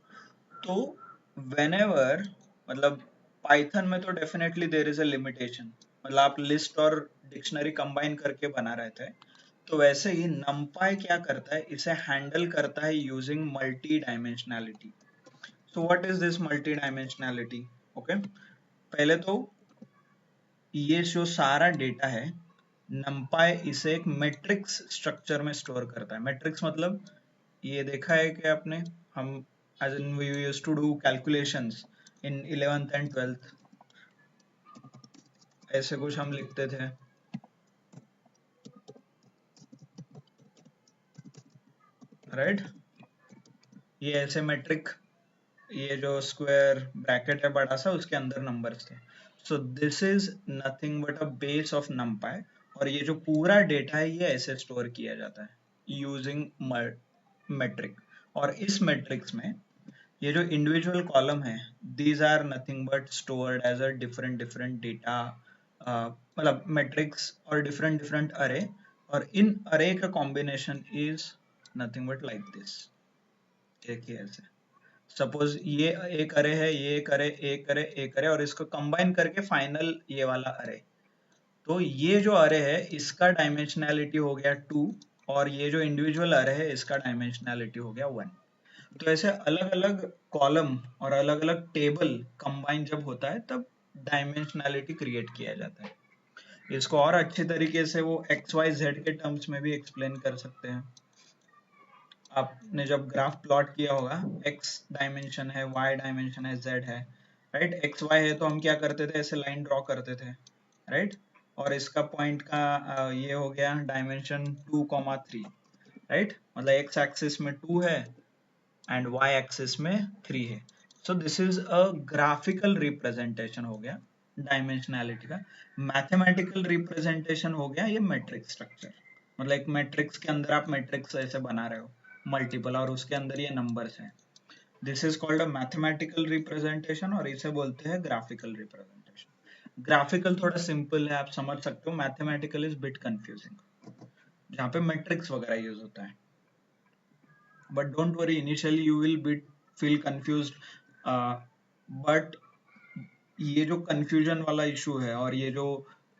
तो whenever मतलब पाइथन में तो definitely there is a limitation, मतलब आप लिस्ट और डिक्शनरी कंबाइन करके बना रहे थे, तो वैसे ही numpy क्या करता है, इसे हैंडल करता है using multi dimensionality. So what is this multi dimensionality? Okay, पहले तो ये जो सारा डेटा है numpy इसे एक मैट्रिक्स स्ट्रक्चर में स्टोर करता है। मैट्रिक्स मतलब ये देखा है कि आपने, हम as in we used to do calculations in 11th and 12th, ऐसे कुछ हम लिखते थे, राइट, ये ऐसे मैट्रिक, ये जो स्क्वायर ब्रैकेट है बड़ा सा उसके अंदर नंबर्स थे। सो this is nothing but a base of numpy, और ये जो पूरा डेटा है ये ऐसे स्टोर किया जाता है यूजिंग मैट्रिक। और इस मैट्रिक्स में ये जो इंडिविजुअल कॉलम है, these are nothing but stored as a different different data, मतलब मैट्रिक्स और डिफरेंट डिफरेंट अरे, और इन अरे का combination is nothing but like this. देखिए ऐसे, सपोज ये एक अरे है, ये एक अरे, एक अरे, एक अरे, और इसको कंबाइन करके फाइनल ये वाला अरे, तो ये जो अरे है इसका डायमेंशनैलिटी हो गया 2, और ये जो इंडिविजुअल अरे है इसका डायमेंशनैलिटी हो गया 1। तो ऐसे अलग अलग कॉलम और अलग अलग टेबल कंबाइन जब होता है तब डायमेंशनैलिटी क्रिएट किया जाता है। इसको और अच्छे तरीके से वो एक्स वाई जेड के टर्म्स में भी एक्सप्लेन कर सकते हैं। आपने जब ग्राफ प्लॉट किया होगा, एक्स डायमेंशन है, वाई डायमेंशन है, जेड है, राइट, एक्स वाई है तो हम क्या करते थे, ऐसे लाइन ड्रॉ करते थे, राइट, और इसका पॉइंट का ये हो गया डायमेंशन 2,3, राइट, मतलब एक्स एक्सिस में 2 है एंड y एक्सिस में 3 है। सो this is a graphical representation हो गया डायमेंशनैलिटी का। मैथमेटिकल रिप्रेजेंटेशन हो गया ये मैट्रिक्स स्ट्रक्चर, मतलब एक मैट्रिक्स के अंदर आप मैट्रिक्स ऐसे बना रहे हो मल्टीपल, और उसके अंदर ये नंबर्स हैं। This is called a mathematical representation, और इसे बोलते हैं ग्राफिकल रिप्रेजेंटेशन। ग्राफिकल थोड़ा सिंपल है, आप समझ सकते हो, मैथमेटिकल इज बिट कंफ्यूजिंग, जहाँ पे मैट्रिक्स वगैरह यूज होता है। but don't worry, initially you will be feel confused, but ये जो confusion वाला issue है और ये जो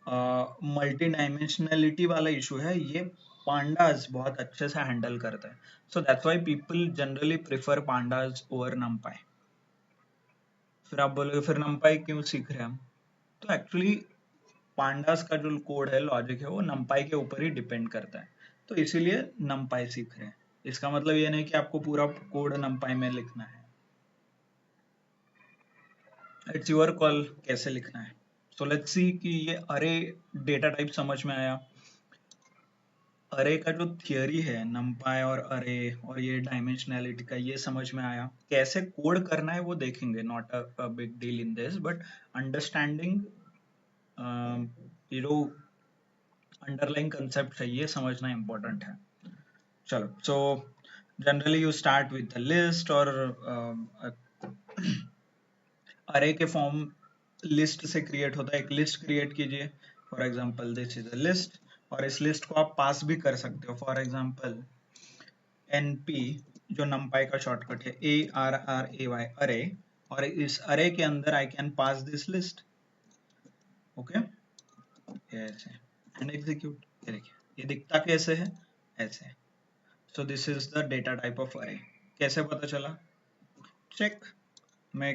मल्टी डायमेंशनलिटी वाला इशू है, ये पांडास बहुत अच्छे से हैंडल करता है। So that's why people generally prefer pandas over नंपाई। फिर आप बोलोगे फिर नंपाई क्यों सीख रहे हैं हम? तो एक्चुअली पांडास का जो कोड है, लॉजिक है, वो नंपाई के ऊपर ही डिपेंड करता है, तो इसीलिए नंपाई सीख रहे हैं। इसका मतलब ये नहीं कि आपको पूरा कोड नंपाई में लिखना है, इट्स योर कॉल कैसे लिखना है। सो लेट्स सी कि ये अरे डेटा टाइप समझ में आया। अरे का जो थियरी है नंपाई और अरे और ये डायमेंशनैलिटी का, ये समझ में आया। कैसे कोड करना है वो देखेंगे, not a big deal in this, but understanding ये जो अंडरलाइन कंसेप्ट है ये समझना इंपॉर्टेंट है। चलो, so generally you start with the list, और अरे के फॉर्म लिस्ट से क्रिएट होता है। एक लिस्ट क्रिएट कीजिए, for example this is a list, और इस लिस्ट को आप पास भी कर सकते हो, फॉर एग्जांपल np, जो numpy का शॉर्टकट है, ARRAY अरे, और इस अरे के अंदर I can pass this list, okay, ऐसे, एंड एग्जीक्यूट। ये देखिए ये दिखता कैसे है, ऐसे। सो this is the data type of अरे। कैसे पता चला? चेक, मैं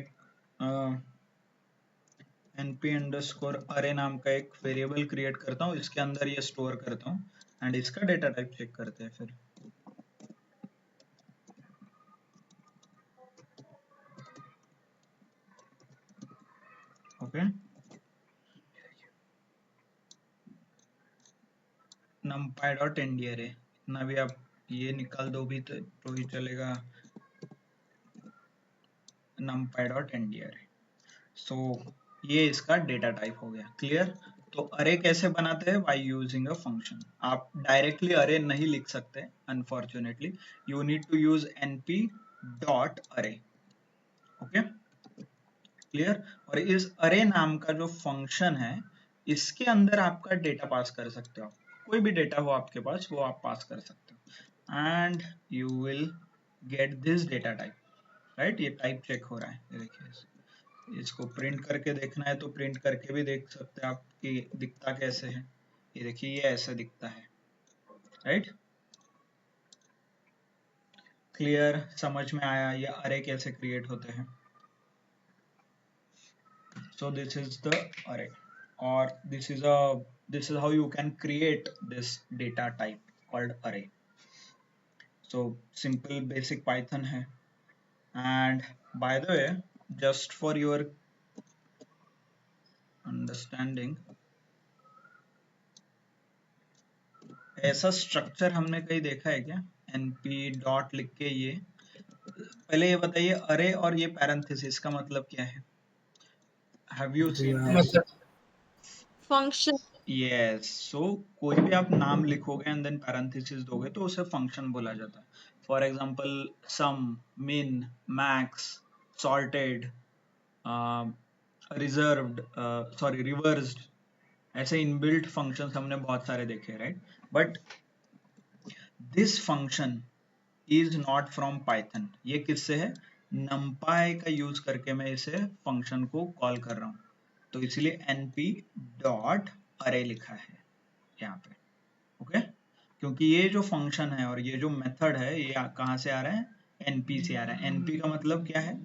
np_array नाम का एक वेरिएबल क्रिएट करता हूँ, इसके अंदर ये स्टोर करता हूँ एंड इसका डेटा टाइप चेक करते हैं फिर। ओके, numpy.ndarray, इतना भी आप ये निकाल दो भी तो ही चलेगा, numpy.ndarray। सो ये इसका डेटा टाइप हो गया। क्लियर? तो अरे कैसे बनाते हैं? By using a function. आप डायरेक्टली अरे नहीं लिख सकते unfortunately, you need to use np.array। Okay, clear? और इस अरे नाम का जो फंक्शन है, इसके अंदर आपका डेटा पास कर सकते हो आप, कोई भी डेटा हो आपके पास वो आप पास कर सकते हो and you will get this data type. Right, ये टाइप चेक हो रहा है, ये देखिए। इसको प्रिंट करके देखना है तो प्रिंट करके भी देख सकते हैं आप कि दिखता कैसे है। ये देखिए, ये ऐसे दिखता है। Right, clear? समझ में आया ये अरे कैसे क्रिएट होते हैं? So this is the array, or this is how you can create this data type called array. So simple basic Python hai. And by the way, just for your understanding, ऐसा स्ट्रक्चर हमने कहीं देखा है क्या? np डॉट लिख के ये, पहले ये बताइए अरे और ये पैरेंथेसिस का मतलब क्या है? Have you seen this? Function. Yes, so कोई भी आप नाम लिखोगे एंड देन पैरेंथेसिस दोगे तो उसे फंक्शन बोला जाता है। फॉर एग्जांपल सम, मिन, max, sorted, reserved, sorry reversed, ऐसे इनबिल्ट फंक्शंस हमने बहुत सारे देखे, right? But this function is not from Python. ये किससे है? numpy का यूज करके मैं इसे फंक्शन को कॉल कर रहा हूँ, तो इसलिए np डॉट अरे लिखा है यहाँ पे। ओके, क्योंकि ये जो फंक्शन है और ये जो मेथड है ये कहाँ से आ रहा है? np से आ रहा है। np का मतलब क्या है?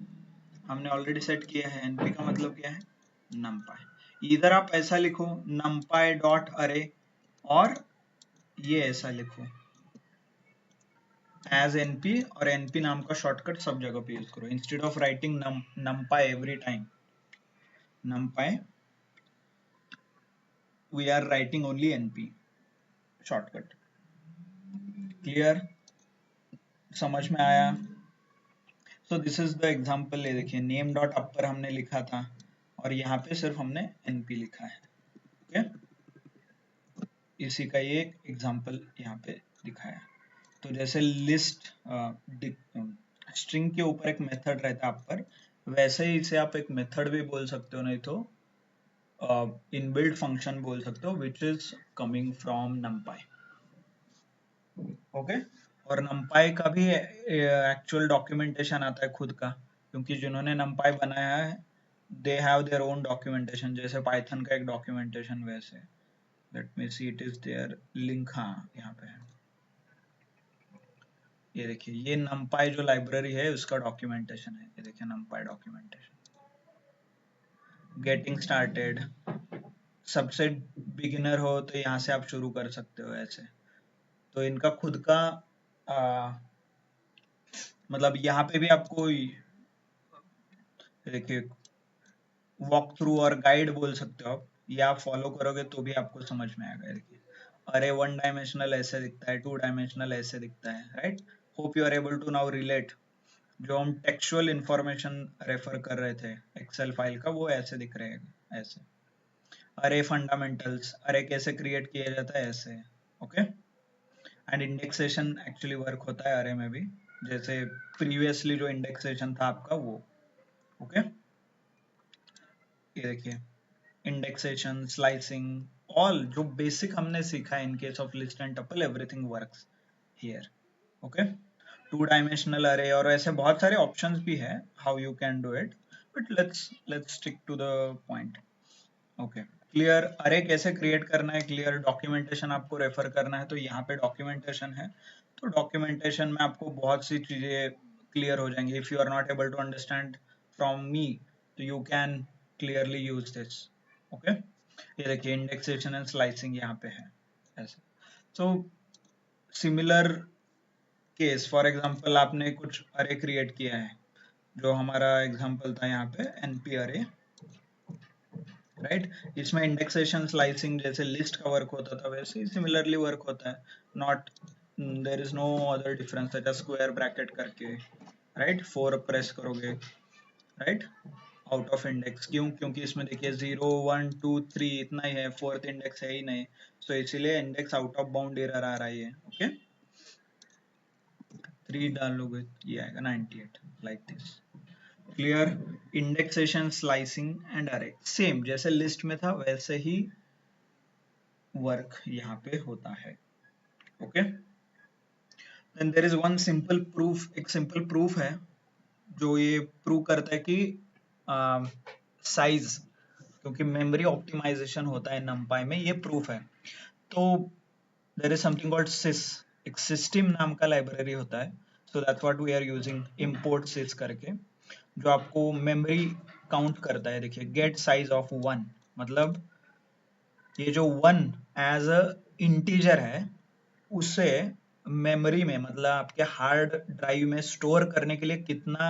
हमने ऑलरेडी सेट किया है। np का मतलब क्या है? numpy। इधर आप ऐसा लिखो numpy डॉट अरे, और ये ऐसा लिखो एज np, और np नाम का शॉर्टकट सब जगह पे यूज करो। Instead of writing numpy every time, numpy we are writing only np shortcut. Clear? समझ में आया? So this is the example. ये देखिए, नेम डॉट अपर हमने लिखा था और यहाँ पे सिर्फ हमने np लिखा है। ओके, इसी का ये एक एग्जांपल यहाँ पे दिखाया। तो जैसे लिस्ट स्ट्रिंग के ऊपर एक मेथड रहता है अपर, वैसे ही इसे आप एक मेथड भी बोल सकते हो, नहीं तो इनबिल्ट फंक्शन बोल सकते हो, which is coming from numpy। Okay, और numpy का भी एक्चुअल डॉक्यूमेंटेशन आता है खुद का, क्योंकि जिन्होंने numpy बनाया है they have their own documentation, जैसे पाइथन का एक डॉक्यूमेंटेशन वैसे। Let me see, it is there link, हाँ यहाँ पे है। ये देखिए, ये numpy जो लाइब्रेरी है उसका डॉक्यूमेंटेशन है। ये देखिए numpy डॉक्यूमेंटेशन। गेटिंग स्टार्टेड, सबसे बिगिनर हो तो यहाँ से आप शुरू कर सकते हो ऐसे। तो इनका खुद का मतलब यहाँ पे भी आपको देखिए वॉक थ्रू और गाइड बोल सकते हो आप, या फॉलो करोगे तो भी आपको समझ में आएगा। देखिए, अरे वन डायमेंशनल ऐसे दिखता है, टू डायमेंशनल ऐसे दिखता है, right? Hope you are able to now relate. जो हम टेक्सचुअल इंफॉर्मेशन रेफर कर रहे थे एक्सेल फाइल का, वो ऐसे दिख रहे हैं ऐसे। अरे फंडामेंटल्स, अरे कैसे क्रिएट किया जाता है ऐसे। Okay, and indexation actually work होता है अरे में भी, जैसे प्रीवियसली जो इंडेक्सेशन था आपका वो। ओके, ये देखिए इंडेक्सेशन, स्लाइसिंग, ऑल जो बेसिक हमने सीखा है in case of list and tuple, everything works here. Okay, two dimensional array और ऐसे बहुत सारे ऑप्शंस भी है how you can do it, but let's stick to the point. Okay, clear? Array कैसे क्रिएट करना है क्लियर? डॉक्यूमेंटेशन आपको रेफर करना है तो यहाँ पे डॉक्यूमेंटेशन है, तो डॉक्यूमेंटेशन में आपको बहुत सी चीजें क्लियर हो जाएंगे. If you are not able to understand from me तो you can clearly use this. Okay, ये देखिए इंडेक्सेशन एंड स्लाइसिंग यहाँ पे है ऐसे. So similar case, for example आपने कुछ अरे क्रिएट किया है, जो हमारा एग्जांपल था यहाँ पे एनपी अरे, राइट. इसमें इंडेक्सेशन स्लाइसिंग जैसे लिस्ट का वर्क होता था वैसे ही सिमिलरली वर्क होता है. Not, there is no other difference. Such square bracket करके, राइट, 4 प्रेस करोगे, राइट, आउट ऑफ इंडेक्स. क्यों? क्योंकि इसमें देखिए 0 1 2 3 इतना ही है, फोर्थ इंडेक्स है ही नहीं, सो इसीलिए index out of bound error आ रहा है. ओके, 3 डालोगे ये आएगा 98, like this. Clear. Indexation, slicing and अरे सेम जैसे लिस्ट में था वैसे ही वर्क यहाँ पे होता है. Okay, then there is one simple proof. एक सिंपल प्रूफ है जो ये प्रूव करता है कि साइज, क्योंकि मेमोरी ऑप्टिमाइजेशन होता है numpy में, ये प्रूफ है. तो there is something called sys, एक सिस्टम नाम का लाइब्रेरी होता है. So that's what we are using, import sys करके, जो आपको मेमोरी काउंट करता है. देखिए गेट साइज ऑफ 1, मतलब ये जो 1 एज अ इंटीजर है उसे मेमोरी में, मतलब आपके हार्ड ड्राइव में स्टोर करने के लिए कितना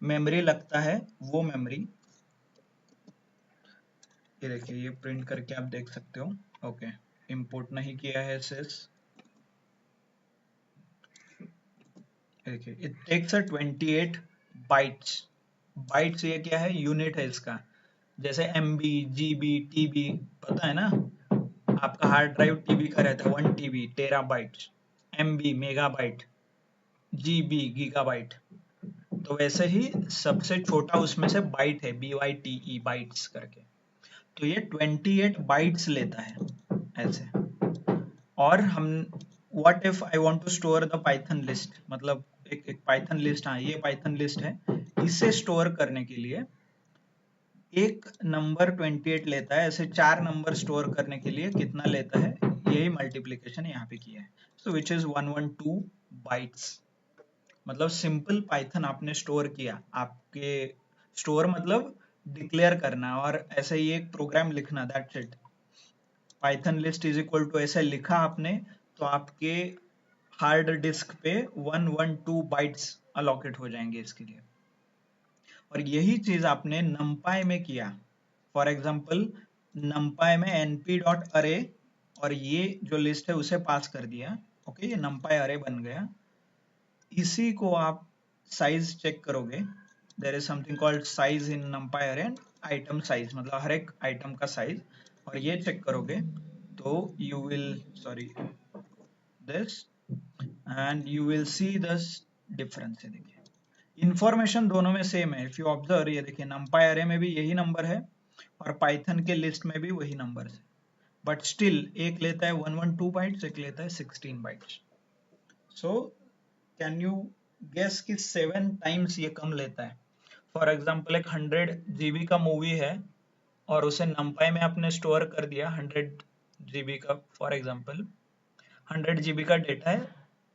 मेमोरी लगता है, वो मेमोरी, ये देखिए ये प्रिंट करके आप देख सकते हो. ओके, इंपोर्ट नहीं किया है sys. देखिए it takes a 28 bytes. Bytes ये क्या है? यूनिट है इसका. जैसे MB, GB, TB, पता है ना, आपका हार्ड ड्राइव टीबी का रहता है, 1 TB terabyte, MB megabyte, GB gigabyte. तो वैसे ही सबसे छोटा उसमें से बाइट है, BYTE, बाइट्स करके. तो ये 28 बाइट्स लेता है ऐसे. और हम, what if I want to store the Python list, मतलब एक पाइथन लिस्ट, हाँ ये पाइथन लिस्ट है, इसे स्टोर करने के लिए एक नंबर 28 लेता है. ऐसे 4 नंबर स्टोर करने के लिए कितना लेता है, यही मल्टीप्लीकेशन यहाँ पे किया है. सो विच इज 112 बाइट्स. मतलब सिंपल पाइथन आपने स्टोर किया, आपके स्टोर मतलब डिक्लेयर करना, और ऐसे ही एक प्रोग्राम लिखना, that's it. Python list is equal to ऐसे लिखा आपने, तो आपके हार्ड डिस्क पे 112 बाइट्स अलोकेट हो जाएंगे इसके लिए. और यही चीज आपने numpy में किया. फॉर एग्जांपल numpy में np.array, और ये जो लिस्ट है उसे पास कर दिया. ओके, ये numpy array बन गया. इसी को आप साइज चेक करोगे, there is something called size in numpy array and item size, मतलब हर एक आइटम का साइज, और ये चेक करोगे तो you will, sorry, this, and you will see this difference. है देखिए इंफॉर्मेशन दोनों में सेम है. इफ यू ऑब्जर्व, ये देखिए numpy array में भी यही नंबर है और पाइथन के लिस्ट में भी वही नंबर है, बट स्टिल एक लेता है 112 बाइट्स, एक लेता है 16 bytes. So can you guess कि 7 टाइम्स ये कम लेता है. फॉर एग्जांपल एक 100 GB का मूवी है और उसे numpy में आपने स्टोर कर दिया 100 GB का, फॉर एग्जांपल 100 GB का डेटा है,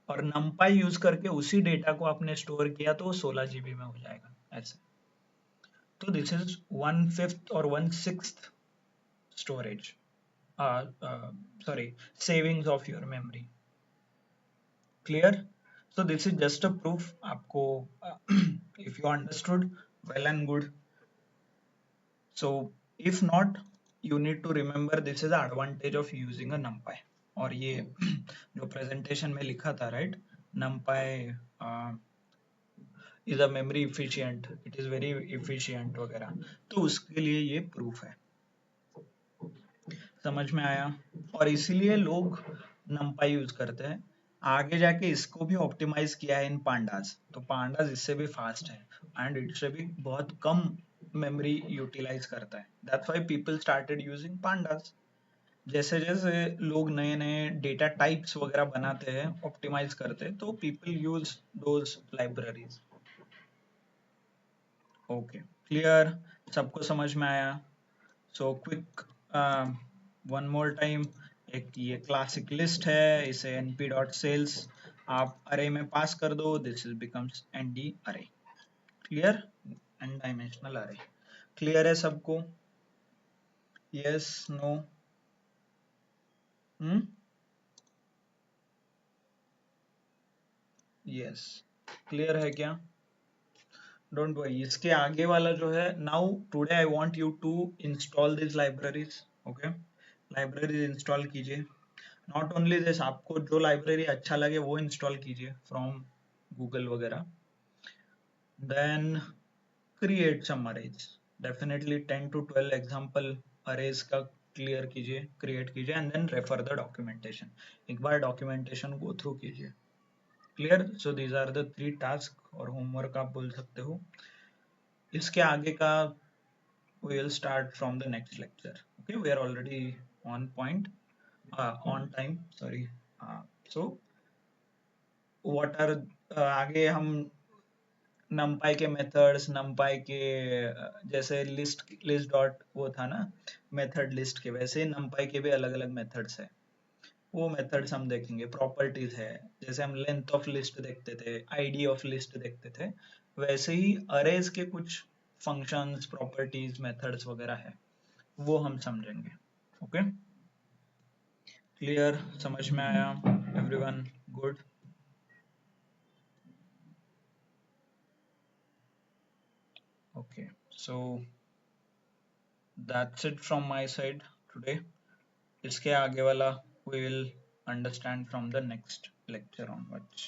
और numpy यूज करके उसी डेटा को आपने स्टोर किया तो वो 16 GB में हो जाएगा ऐसे. तो दिस इज 1/5 और 1/6 storage, sorry, savings of your memory. Clear? So this is just a proof. आपको if you understood, well and good. So if not, you need to remember this is the advantage of using a numpy. और ये जो प्रेजेंटेशन में लिखा था, right, numpy is a memory efficient, it is very efficient वगैरह, तो उसके लिए ये प्रूफ है. समझ में आया? और इसीलिए लोग numpy यूज करते हैं. आगे जाके इसको भी ऑप्टिमाइज किया है इन पांडास, तो पांडास इससे भी फास्ट है एंड इससे भी बहुत कम मेमोरी यूटिलाइज करता है. That's why people started using pandas. जैसे जैसे लोग नए नए डेटा टाइप्स वगैरह बनाते हैं, ऑप्टिमाइज करते हैं, तो people use those libraries. Okay, clear? सबको समझ में आया? So quick one more time, एक ये क्लासिक लिस्ट है, इसे np.sales आप अरे में पास कर दो, दिस इज बिकम्स एनडी अरे. क्लियर? एन डायमेंशनल अरे. क्लियर है सबको? Yes, no? यस, क्लियर है क्या? डोंट वरी, इसके आगे वाला जो है, now today I want you to install this libraries. Okay, libraries install कीजिए. नॉट ओनली दिस, आपको जो लाइब्रेरी अच्छा लगे वो इंस्टॉल कीजिए फ्रॉम गूगल वगैरह. Then create some arrays. Definitely 10 to 12 example arrays का क्लियर कीजिए, क्रिएट कीजिए, and then refer the documentation. एक बार डॉक्यूमेंटेशन गो थ्रू कीजिए. Clear? So these are the 3 task और होमवर्क आप बोल सकते हो. इसके आगे का we will start from the next lecture. Okay, we are already on point, on time, sorry. So what are आगे हम numpy के मेथड्स, numpy के जैसे लिस्ट डॉट वो था ना मेथड लिस्ट के, वैसे numpy के भी अलग अलग मेथड्स है. वो मेथड्स हम देखेंगे. प्रॉपर्टीज है, जैसे हम लेंथ ऑफ लिस्ट देखते थे, आईडी ऑफ लिस्ट देखते थे, वैसे ही अरेज के कुछ फंक्शंस, प्रॉपर्टीज, मेथड्स वगैरह है, वो हम समझेंगे. Okay, clear? समझ में आया everyone? Good. Okay, so that's it from my side today. इसके आगे वाला we will understand from the next lecture onwards.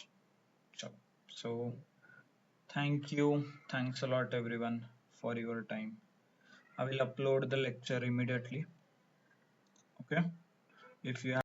So thank you, thanks a lot everyone for your time. I will upload the lecture immediately. Okay, if you have